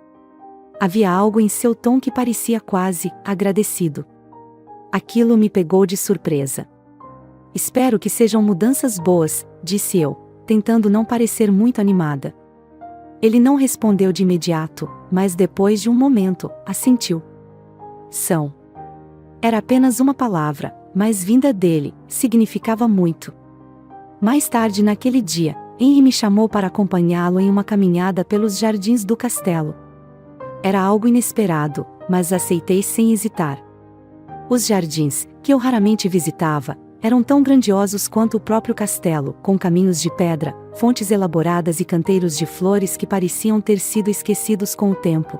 Havia algo em seu tom que parecia quase agradecido. Aquilo me pegou de surpresa. Espero que sejam mudanças boas, disse eu, tentando não parecer muito animada. Ele não respondeu de imediato, mas depois de um momento, assentiu. São. Era apenas uma palavra, mas vinda dele, significava muito. Mais tarde naquele dia, Henry me chamou para acompanhá-lo em uma caminhada pelos jardins do castelo. Era algo inesperado, mas aceitei sem hesitar. Os jardins, que eu raramente visitava, eram tão grandiosos quanto o próprio castelo, com caminhos de pedra, fontes elaboradas e canteiros de flores que pareciam ter sido esquecidos com o tempo.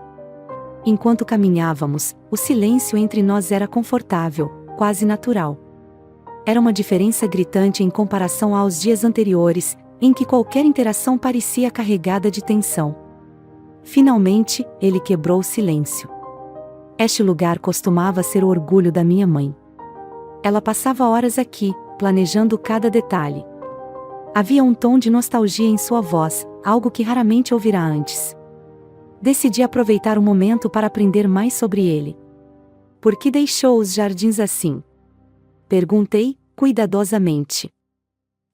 Enquanto caminhávamos, o silêncio entre nós era confortável, quase natural. Era uma diferença gritante em comparação aos dias anteriores, em que qualquer interação parecia carregada de tensão. Finalmente, ele quebrou o silêncio. Este lugar costumava ser o orgulho da minha mãe. Ela passava horas aqui, planejando cada detalhe. Havia um tom de nostalgia em sua voz, algo que raramente ouvirá antes. Decidi aproveitar o momento para aprender mais sobre ele. Por que deixou os jardins assim? Perguntei, cuidadosamente.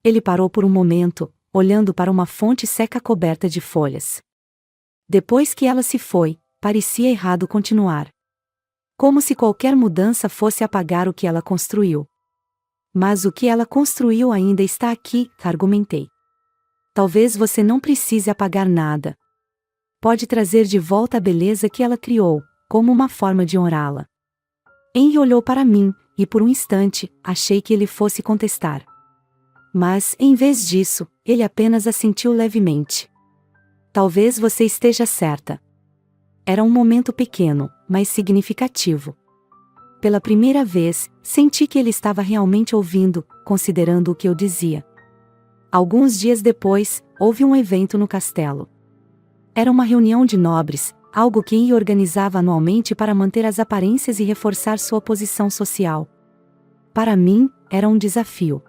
Ele parou por um momento, olhando para uma fonte seca coberta de folhas. Depois que ela se foi, parecia errado continuar. Como se qualquer mudança fosse apagar o que ela construiu. Mas o que ela construiu ainda está aqui, argumentei. Talvez você não precise apagar nada. Pode trazer de volta a beleza que ela criou, como uma forma de honrá-la. Henry olhou para mim, e por um instante, achei que ele fosse contestar. Mas, em vez disso, ele apenas assentiu levemente. Talvez você esteja certa. Era um momento pequeno, mas significativo. Pela primeira vez, senti que ele estava realmente ouvindo, considerando o que eu dizia. Alguns dias depois, houve um evento no castelo. Era uma reunião de nobres, algo que Henry organizava anualmente para manter as aparências e reforçar sua posição social. Para mim, era um desafio.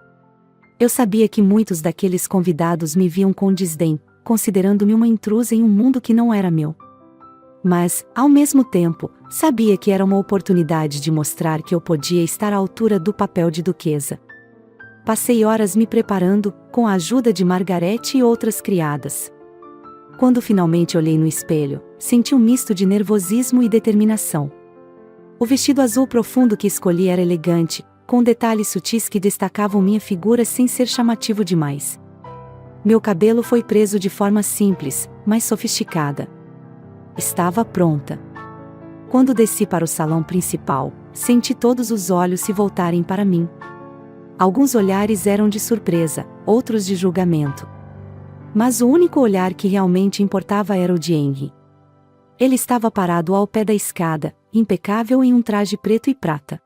Eu sabia que muitos daqueles convidados me viam com desdém, considerando-me uma intrusa em um mundo que não era meu. Mas, ao mesmo tempo, sabia que era uma oportunidade de mostrar que eu podia estar à altura do papel de duquesa. Passei horas me preparando, com a ajuda de Margaret e outras criadas. Quando finalmente olhei no espelho, senti um misto de nervosismo e determinação. O vestido azul profundo que escolhi era elegante, com detalhes sutis que destacavam minha figura sem ser chamativo demais. Meu cabelo foi preso de forma simples, mas sofisticada. Estava pronta. Quando desci para o salão principal, senti todos os olhos se voltarem para mim. Alguns olhares eram de surpresa, outros de julgamento. Mas o único olhar que realmente importava era o de Henry. Ele estava parado ao pé da escada, impecável em um traje preto e prata.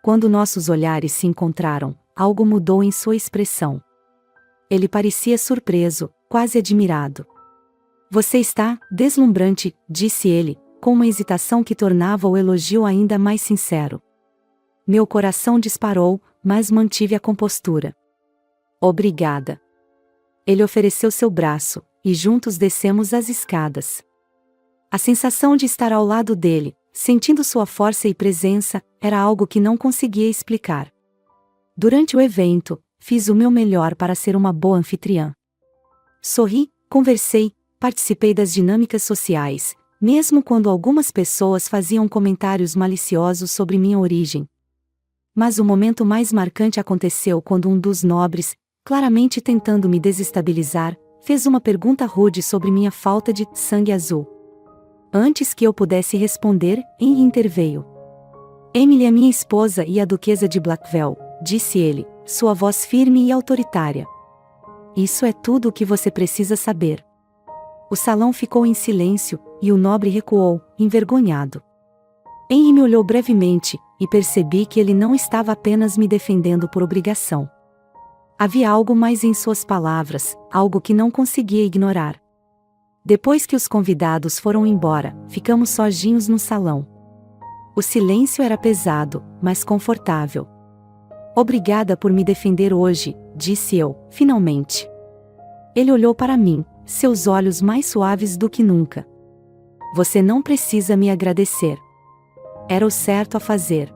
Quando nossos olhares se encontraram, algo mudou em sua expressão. Ele parecia surpreso, quase admirado. Você está deslumbrante, disse ele, com uma hesitação que tornava o elogio ainda mais sincero. Meu coração disparou, mas mantive a compostura. Obrigada. Ele ofereceu seu braço, e juntos descemos as escadas. A sensação de estar ao lado dele, sentindo sua força e presença, era algo que não conseguia explicar. Durante o evento, fiz o meu melhor para ser uma boa anfitriã. Sorri, conversei, participei das dinâmicas sociais, mesmo quando algumas pessoas faziam comentários maliciosos sobre minha origem. Mas o momento mais marcante aconteceu quando um dos nobres, claramente tentando me desestabilizar, fez uma pergunta rude sobre minha falta de sangue azul. Antes que eu pudesse responder, Henry interveio. Emily é minha esposa e a duquesa de Blackwell, disse ele, sua voz firme e autoritária. Isso é tudo o que você precisa saber. O salão ficou em silêncio, e o nobre recuou, envergonhado. Henry me olhou brevemente, e percebi que ele não estava apenas me defendendo por obrigação. Havia algo mais em suas palavras, algo que não conseguia ignorar. Depois que os convidados foram embora, ficamos sozinhos no salão. O silêncio era pesado, mas confortável. Obrigada por me defender hoje, disse eu, finalmente. Ele olhou para mim, seus olhos mais suaves do que nunca. Você não precisa me agradecer. Era o certo a fazer.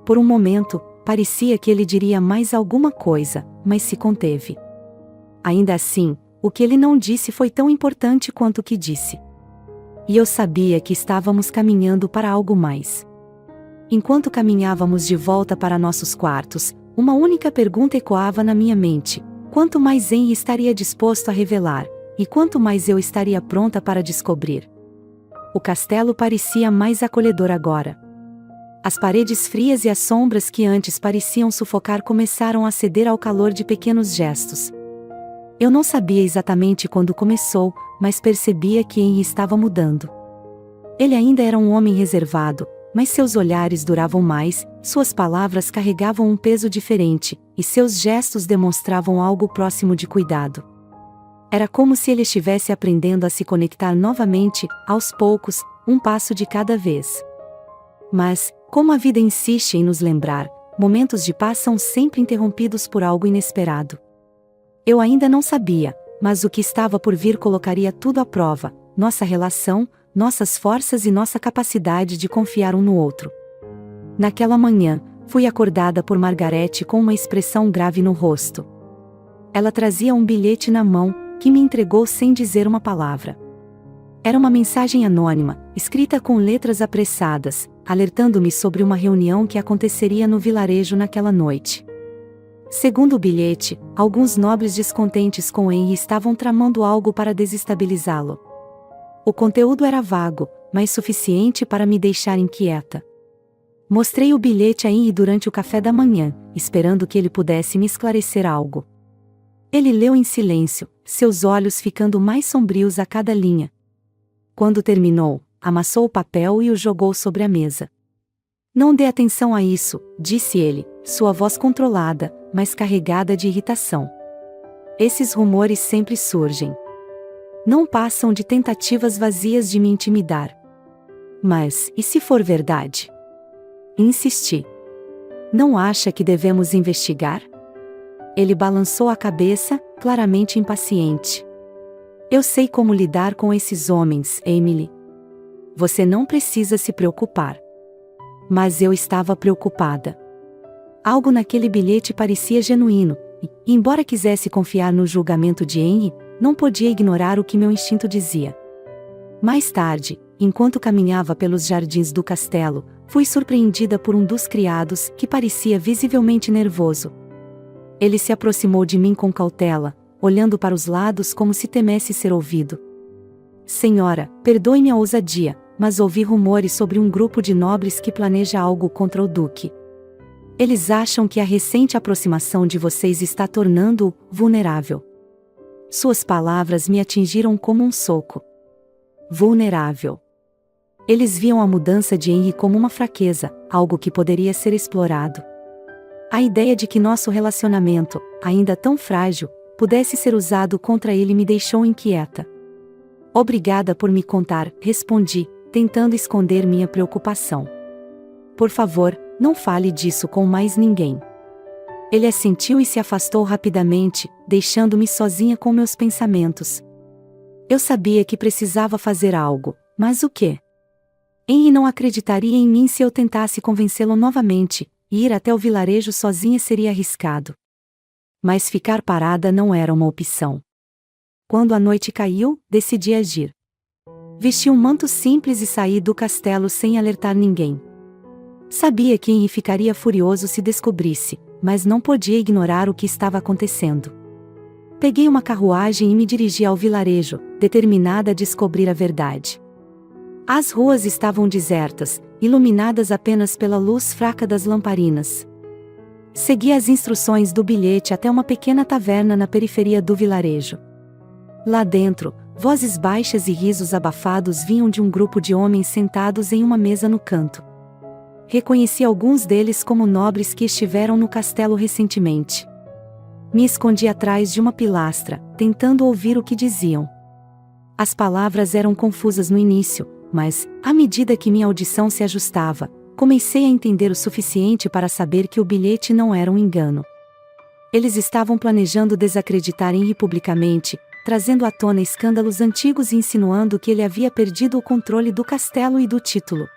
Por um momento, parecia que ele diria mais alguma coisa, mas se conteve. Ainda assim, o que ele não disse foi tão importante quanto o que disse. E eu sabia que estávamos caminhando para algo mais. Enquanto caminhávamos de volta para nossos quartos, uma única pergunta ecoava na minha mente: quanto mais Henry estaria disposto a revelar, e quanto mais eu estaria pronta para descobrir. O castelo parecia mais acolhedor agora. As paredes frias e as sombras que antes pareciam sufocar começaram a ceder ao calor de pequenos gestos. Eu não sabia exatamente quando começou, mas percebia que Henry estava mudando. Ele ainda era um homem reservado, mas seus olhares duravam mais, suas palavras carregavam um peso diferente, e seus gestos demonstravam algo próximo de cuidado. Era como se ele estivesse aprendendo a se conectar novamente, aos poucos, um passo de cada vez. Mas, como a vida insiste em nos lembrar, momentos de paz são sempre interrompidos por algo inesperado. Eu ainda não sabia, mas o que estava por vir colocaria tudo à prova: nossa relação, nossas forças e nossa capacidade de confiar um no outro. Naquela manhã, fui acordada por Margarete com uma expressão grave no rosto. Ela trazia um bilhete na mão, que me entregou sem dizer uma palavra. Era uma mensagem anônima, escrita com letras apressadas, alertando-me sobre uma reunião que aconteceria no vilarejo naquela noite. Segundo o bilhete, alguns nobres descontentes com Henry estavam tramando algo para desestabilizá-lo. O conteúdo era vago, mas suficiente para me deixar inquieta. Mostrei o bilhete a Henry durante o café da manhã, esperando que ele pudesse me esclarecer algo. Ele leu em silêncio, seus olhos ficando mais sombrios a cada linha. Quando terminou, amassou o papel e o jogou sobre a mesa. Não dê atenção a isso, disse ele, sua voz controlada, mas carregada de irritação. Esses rumores sempre surgem. Não passam de tentativas vazias de me intimidar. Mas, e se for verdade? Insisti. Não acha que devemos investigar? Ele balançou a cabeça, claramente impaciente. Eu sei como lidar com esses homens, Emily. Você não precisa se preocupar. Mas eu estava preocupada. Algo naquele bilhete parecia genuíno, e, embora quisesse confiar no julgamento de Henry, não podia ignorar o que meu instinto dizia. Mais tarde, enquanto caminhava pelos jardins do castelo, fui surpreendida por um dos criados, que parecia visivelmente nervoso. Ele se aproximou de mim com cautela, olhando para os lados como se temesse ser ouvido. Senhora, perdoe-me a ousadia, mas ouvi rumores sobre um grupo de nobres que planeja algo contra o duque. Eles acham que a recente aproximação de vocês está tornando-o vulnerável. Suas palavras me atingiram como um soco. Vulnerável. Eles viam a mudança de Henry como uma fraqueza, algo que poderia ser explorado. A ideia de que nosso relacionamento, ainda tão frágil, pudesse ser usado contra ele me deixou inquieta. Obrigada por me contar, respondi, tentando esconder minha preocupação. Por favor, não fale disso com mais ninguém. Ele assentiu e se afastou rapidamente, deixando-me sozinha com meus pensamentos. Eu sabia que precisava fazer algo, mas o quê? Henry não acreditaria em mim se eu tentasse convencê-lo novamente, e ir até o vilarejo sozinha seria arriscado. Mas ficar parada não era uma opção. Quando a noite caiu, decidi agir. Vesti um manto simples e saí do castelo sem alertar ninguém. Sabia que Henry ficaria furioso se descobrisse, mas não podia ignorar o que estava acontecendo. Peguei uma carruagem e me dirigi ao vilarejo, determinada a descobrir a verdade. As ruas estavam desertas, iluminadas apenas pela luz fraca das lamparinas. Segui as instruções do bilhete até uma pequena taverna na periferia do vilarejo. Lá dentro, vozes baixas e risos abafados vinham de um grupo de homens sentados em uma mesa no canto. Reconheci alguns deles como nobres que estiveram no castelo recentemente. Me escondi atrás de uma pilastra, tentando ouvir o que diziam. As palavras eram confusas no início, mas, à medida que minha audição se ajustava, comecei a entender o suficiente para saber que o bilhete não era um engano. Eles estavam planejando desacreditar Henry publicamente, trazendo à tona escândalos antigos e insinuando que ele havia perdido o controle do castelo e do título.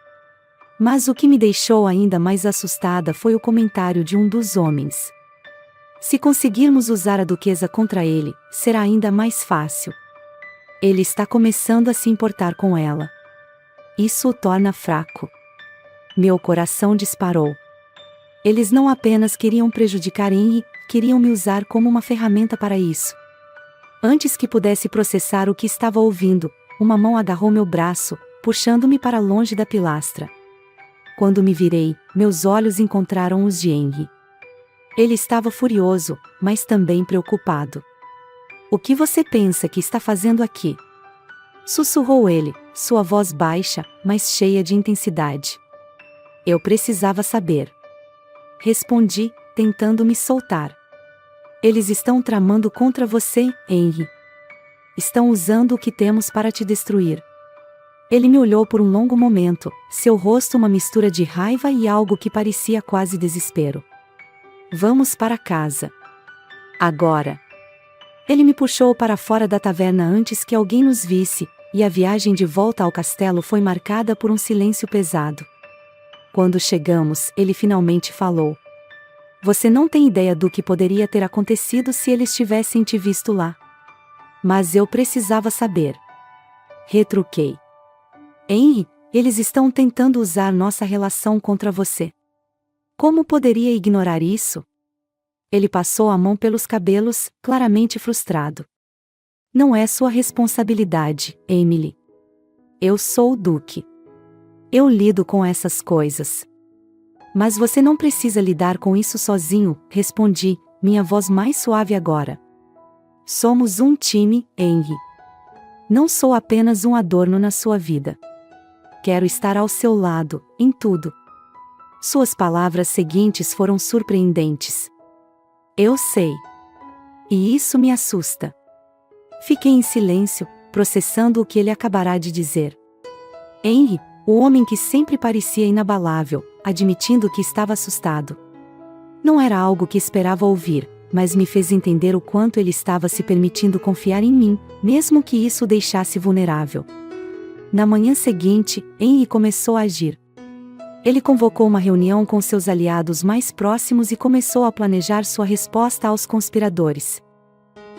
Mas o que me deixou ainda mais assustada foi o comentário de um dos homens. Se conseguirmos usar a duquesa contra ele, será ainda mais fácil. Ele está começando a se importar com ela. Isso o torna fraco. Meu coração disparou. Eles não apenas queriam prejudicar Henry, queriam me usar como uma ferramenta para isso. Antes que pudesse processar o que estava ouvindo, uma mão agarrou meu braço, puxando-me para longe da pilastra. Quando me virei, meus olhos encontraram os de Henry. Ele estava furioso, mas também preocupado. "O que você pensa que está fazendo aqui?" sussurrou ele, sua voz baixa, mas cheia de intensidade. Eu precisava saber. Respondi, tentando me soltar. "Eles estão tramando contra você, Henry. Estão usando o que temos para te destruir." Ele me olhou por um longo momento, seu rosto uma mistura de raiva e algo que parecia quase desespero. "Vamos para casa. Agora." Ele me puxou para fora da taverna antes que alguém nos visse, e a viagem de volta ao castelo foi marcada por um silêncio pesado. Quando chegamos, ele finalmente falou. "Você não tem ideia do que poderia ter acontecido se eles tivessem te visto lá." Mas eu precisava saber. Retruquei. "Henry, eles estão tentando usar nossa relação contra você." Como poderia ignorar isso? Ele passou a mão pelos cabelos, claramente frustrado. "Não é sua responsabilidade, Emily. Eu sou o Duque. Eu lido com essas coisas." "Mas você não precisa lidar com isso sozinho", respondi, minha voz mais suave agora. "Somos um time, Henry. Não sou apenas um adorno na sua vida. Quero estar ao seu lado, em tudo." Suas palavras seguintes foram surpreendentes. "Eu sei. E isso me assusta." Fiquei em silêncio, processando o que ele acabara de dizer. Henry, o homem que sempre parecia inabalável, admitindo que estava assustado. Não era algo que esperava ouvir, mas me fez entender o quanto ele estava se permitindo confiar em mim, mesmo que isso o deixasse vulnerável. Na manhã seguinte, Henry começou a agir. Ele convocou uma reunião com seus aliados mais próximos e começou a planejar sua resposta aos conspiradores.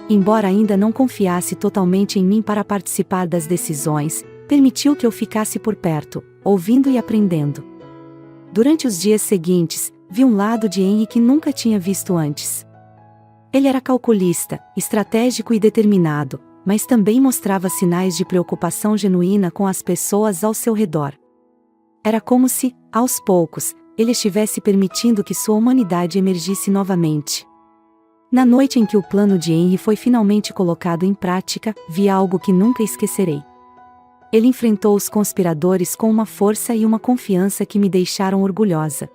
Embora ainda não confiasse totalmente em mim para participar das decisões, permitiu que eu ficasse por perto, ouvindo e aprendendo. Durante os dias seguintes, vi um lado de Henry que nunca tinha visto antes. Ele era calculista, estratégico e determinado, mas também mostrava sinais de preocupação genuína com as pessoas ao seu redor. Era como se, aos poucos, ele estivesse permitindo que sua humanidade emergisse novamente. Na noite em que o plano de Henry foi finalmente colocado em prática, vi algo que nunca esquecerei. Ele enfrentou os conspiradores com uma força e uma confiança que me deixaram orgulhosa.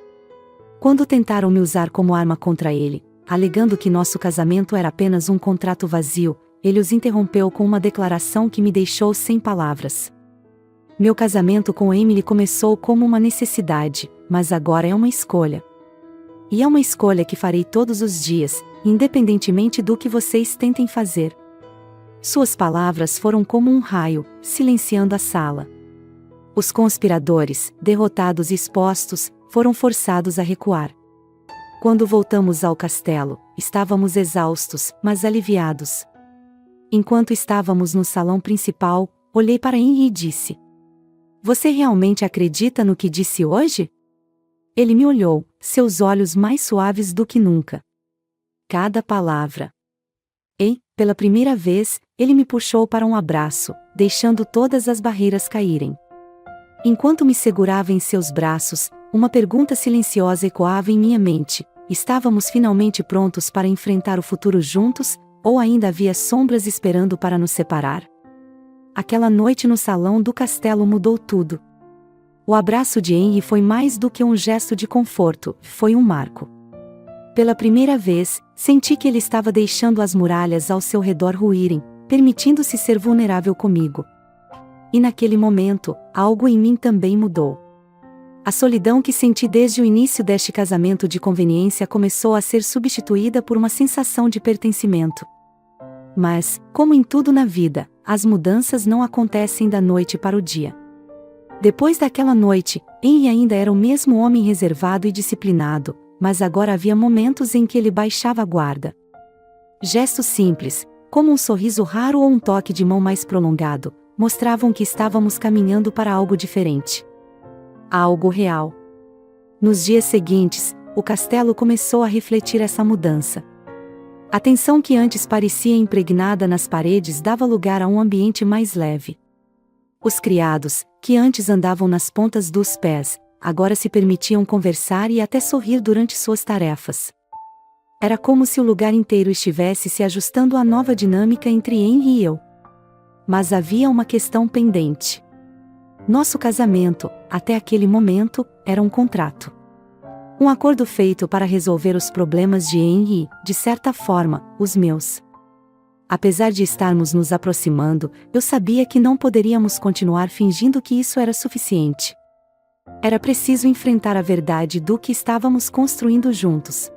Quando tentaram me usar como arma contra ele, alegando que nosso casamento era apenas um contrato vazio, ele os interrompeu com uma declaração que me deixou sem palavras. Meu casamento com Emily começou como uma necessidade, mas agora é uma escolha. E é uma escolha que farei todos os dias, independentemente do que vocês tentem fazer. Suas palavras foram como um raio, silenciando a sala. Os conspiradores, derrotados e expostos, foram forçados a recuar. Quando voltamos ao castelo, estávamos exaustos, mas aliviados. Enquanto estávamos no salão principal, olhei para Henry e disse: "Você realmente acredita no que disse hoje?" Ele me olhou, seus olhos mais suaves do que nunca. Cada palavra. E, pela primeira vez, ele me puxou para um abraço, deixando todas as barreiras caírem. Enquanto me segurava em seus braços, uma pergunta silenciosa ecoava em minha mente: estávamos finalmente prontos para enfrentar o futuro juntos, ou ainda havia sombras esperando para nos separar? Aquela noite no salão do castelo mudou tudo. O abraço de Henry foi mais do que um gesto de conforto, foi um marco. Pela primeira vez, senti que ele estava deixando as muralhas ao seu redor ruírem, permitindo-se ser vulnerável comigo. E naquele momento, algo em mim também mudou. A solidão que senti desde o início deste casamento de conveniência começou a ser substituída por uma sensação de pertencimento. Mas, como em tudo na vida, as mudanças não acontecem da noite para o dia. Depois daquela noite, Henry ainda era o mesmo homem reservado e disciplinado, mas agora havia momentos em que ele baixava a guarda. Gestos simples, como um sorriso raro ou um toque de mão mais prolongado, mostravam que estávamos caminhando para algo diferente. Algo real. Nos dias seguintes, o castelo começou a refletir essa mudança. A tensão que antes parecia impregnada nas paredes dava lugar a um ambiente mais leve. Os criados, que antes andavam nas pontas dos pés, agora se permitiam conversar e até sorrir durante suas tarefas. Era como se o lugar inteiro estivesse se ajustando à nova dinâmica entre Henry e eu. Mas havia uma questão pendente. Nosso casamento, até aquele momento, era um contrato. Um acordo feito para resolver os problemas de Henry e, de certa forma, os meus. Apesar de estarmos nos aproximando, eu sabia que não poderíamos continuar fingindo que isso era suficiente. Era preciso enfrentar a verdade do que estávamos construindo juntos.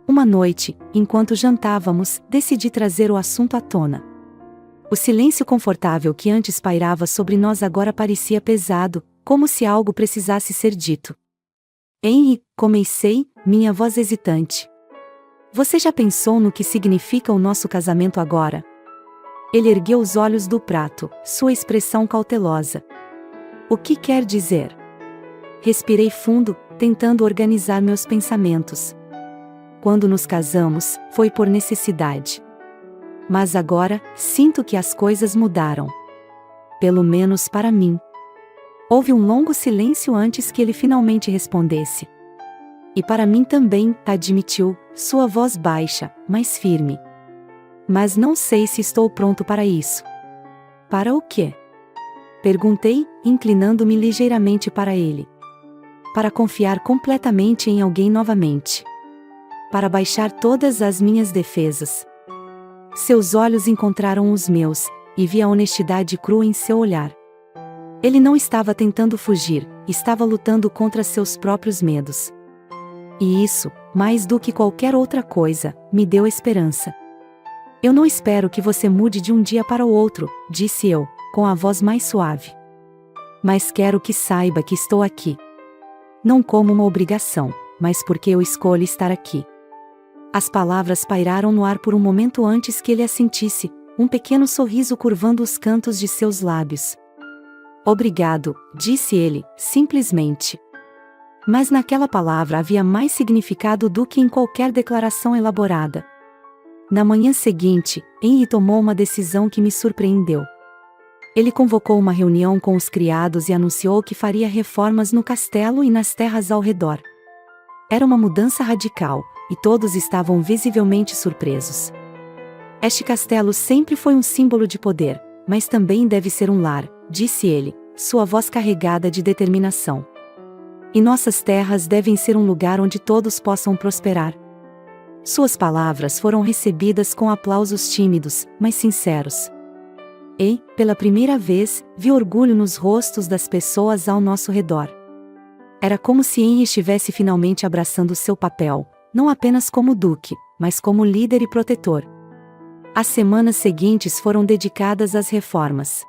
Uma noite, enquanto jantávamos, decidi trazer o assunto à tona. O silêncio confortável que antes pairava sobre nós agora parecia pesado, como se algo precisasse ser dito. Henry, comecei, minha voz hesitante. Você já pensou no que significa o nosso casamento agora? Ele ergueu os olhos do prato, sua expressão cautelosa. O que quer dizer? Respirei fundo, tentando organizar meus pensamentos. Quando nos casamos, foi por necessidade. Mas agora, sinto que as coisas mudaram. Pelo menos para mim. Houve um longo silêncio antes que ele finalmente respondesse. E para mim também, admitiu, sua voz baixa, mas firme. Mas não sei se estou pronto para isso. Para o quê? Perguntei, inclinando-me ligeiramente para ele. Para confiar completamente em alguém novamente. Para baixar todas as minhas defesas. Seus olhos encontraram os meus, e vi a honestidade crua em seu olhar. Ele não estava tentando fugir, estava lutando contra seus próprios medos. E isso, mais do que qualquer outra coisa, me deu esperança. Eu não espero que você mude de um dia para o outro, disse eu, com a voz mais suave. Mas quero que saiba que estou aqui. Não como uma obrigação, mas porque eu escolho estar aqui. As palavras pairaram no ar por um momento antes que ele as sentisse, um pequeno sorriso curvando os cantos de seus lábios. Obrigado, disse ele, simplesmente. Mas naquela palavra havia mais significado do que em qualquer declaração elaborada. Na manhã seguinte, Henry tomou uma decisão que me surpreendeu. Ele convocou uma reunião com os criados e anunciou que faria reformas no castelo e nas terras ao redor. Era uma mudança radical, e todos estavam visivelmente surpresos. Este castelo sempre foi um símbolo de poder, mas também deve ser um lar, disse ele, sua voz carregada de determinação. E nossas terras devem ser um lugar onde todos possam prosperar. Suas palavras foram recebidas com aplausos tímidos, mas sinceros. E, pela primeira vez, vi orgulho nos rostos das pessoas ao nosso redor. Era como se Henry estivesse finalmente abraçando seu papel, não apenas como duque, mas como líder e protetor. As semanas seguintes foram dedicadas às reformas.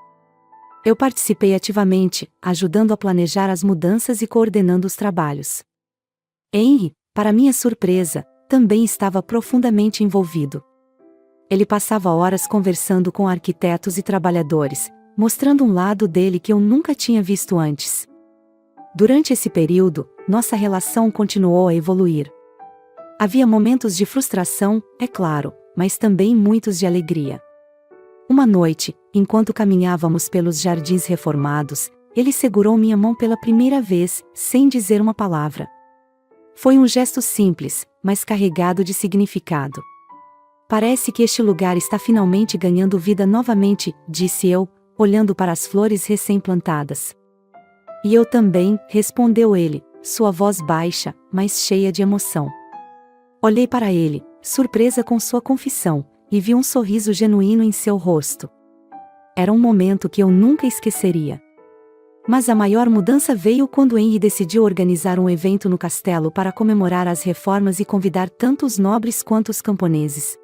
Eu participei ativamente, ajudando a planejar as mudanças e coordenando os trabalhos. Henry, para minha surpresa, também estava profundamente envolvido. Ele passava horas conversando com arquitetos e trabalhadores, mostrando um lado dele que eu nunca tinha visto antes. Durante esse período, nossa relação continuou a evoluir. Havia momentos de frustração, é claro, mas também muitos de alegria. Uma noite, enquanto caminhávamos pelos jardins reformados, ele segurou minha mão pela primeira vez, sem dizer uma palavra. Foi um gesto simples, mas carregado de significado. Parece que este lugar está finalmente ganhando vida novamente, disse eu, olhando para as flores recém-plantadas. E eu também, respondeu ele, sua voz baixa, mas cheia de emoção. Olhei para ele, surpresa com sua confissão, e vi um sorriso genuíno em seu rosto. Era um momento que eu nunca esqueceria. Mas a maior mudança veio quando Henry decidiu organizar um evento no castelo para comemorar as reformas e convidar tanto os nobres quanto os camponeses.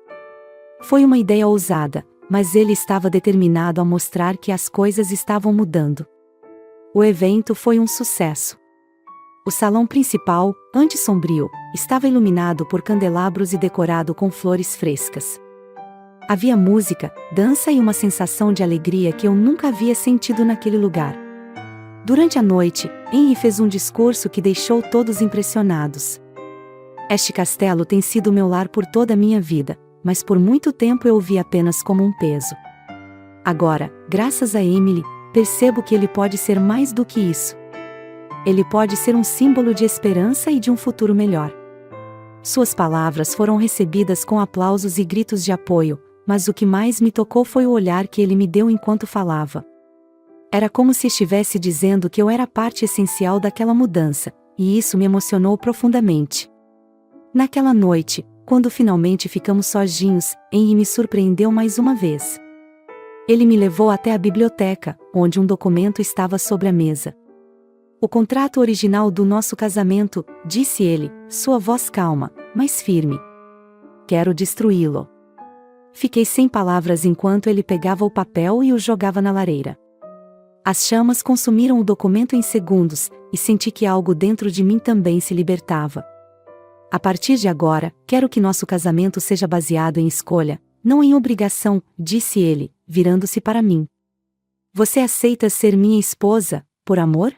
Foi uma ideia ousada, mas ele estava determinado a mostrar que as coisas estavam mudando. O evento foi um sucesso. O salão principal, antes sombrio, estava iluminado por candelabros e decorado com flores frescas. Havia música, dança e uma sensação de alegria que eu nunca havia sentido naquele lugar. Durante a noite, Henry fez um discurso que deixou todos impressionados. Este castelo tem sido meu lar por toda a minha vida, mas por muito tempo eu o vi apenas como um peso. Agora, graças a Emily, percebo que ele pode ser mais do que isso. Ele pode ser um símbolo de esperança e de um futuro melhor. Suas palavras foram recebidas com aplausos e gritos de apoio, mas o que mais me tocou foi o olhar que ele me deu enquanto falava. Era como se estivesse dizendo que eu era parte essencial daquela mudança, e isso me emocionou profundamente. Naquela noite, quando finalmente ficamos sozinhos, Henry me surpreendeu mais uma vez. Ele me levou até a biblioteca, onde um documento estava sobre a mesa. O contrato original do nosso casamento, disse ele, sua voz calma, mas firme. Quero destruí-lo. Fiquei sem palavras enquanto ele pegava o papel e o jogava na lareira. As chamas consumiram o documento em segundos, e senti que algo dentro de mim também se libertava. A partir de agora, quero que nosso casamento seja baseado em escolha, não em obrigação, disse ele, virando-se para mim. Você aceita ser minha esposa, por amor?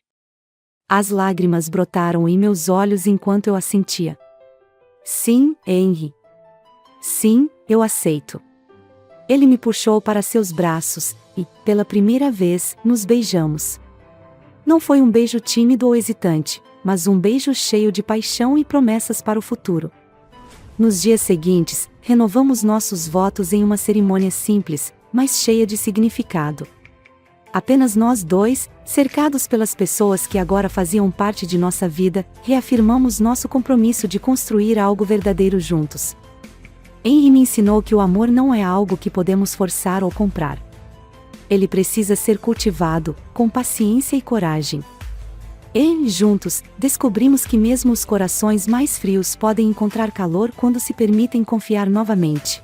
As lágrimas brotaram em meus olhos enquanto eu assentia. Sim, Henry. Sim, eu aceito. Ele me puxou para seus braços, e, pela primeira vez, nos beijamos. Não foi um beijo tímido ou hesitante, mas um beijo cheio de paixão e promessas para o futuro. Nos dias seguintes, renovamos nossos votos em uma cerimônia simples, mas cheia de significado. Apenas nós dois, cercados pelas pessoas que agora faziam parte de nossa vida, reafirmamos nosso compromisso de construir algo verdadeiro juntos. Henry me ensinou que o amor não é algo que podemos forçar ou comprar. Ele precisa ser cultivado, com paciência e coragem. E, juntos, descobrimos que mesmo os corações mais frios podem encontrar calor quando se permitem confiar novamente.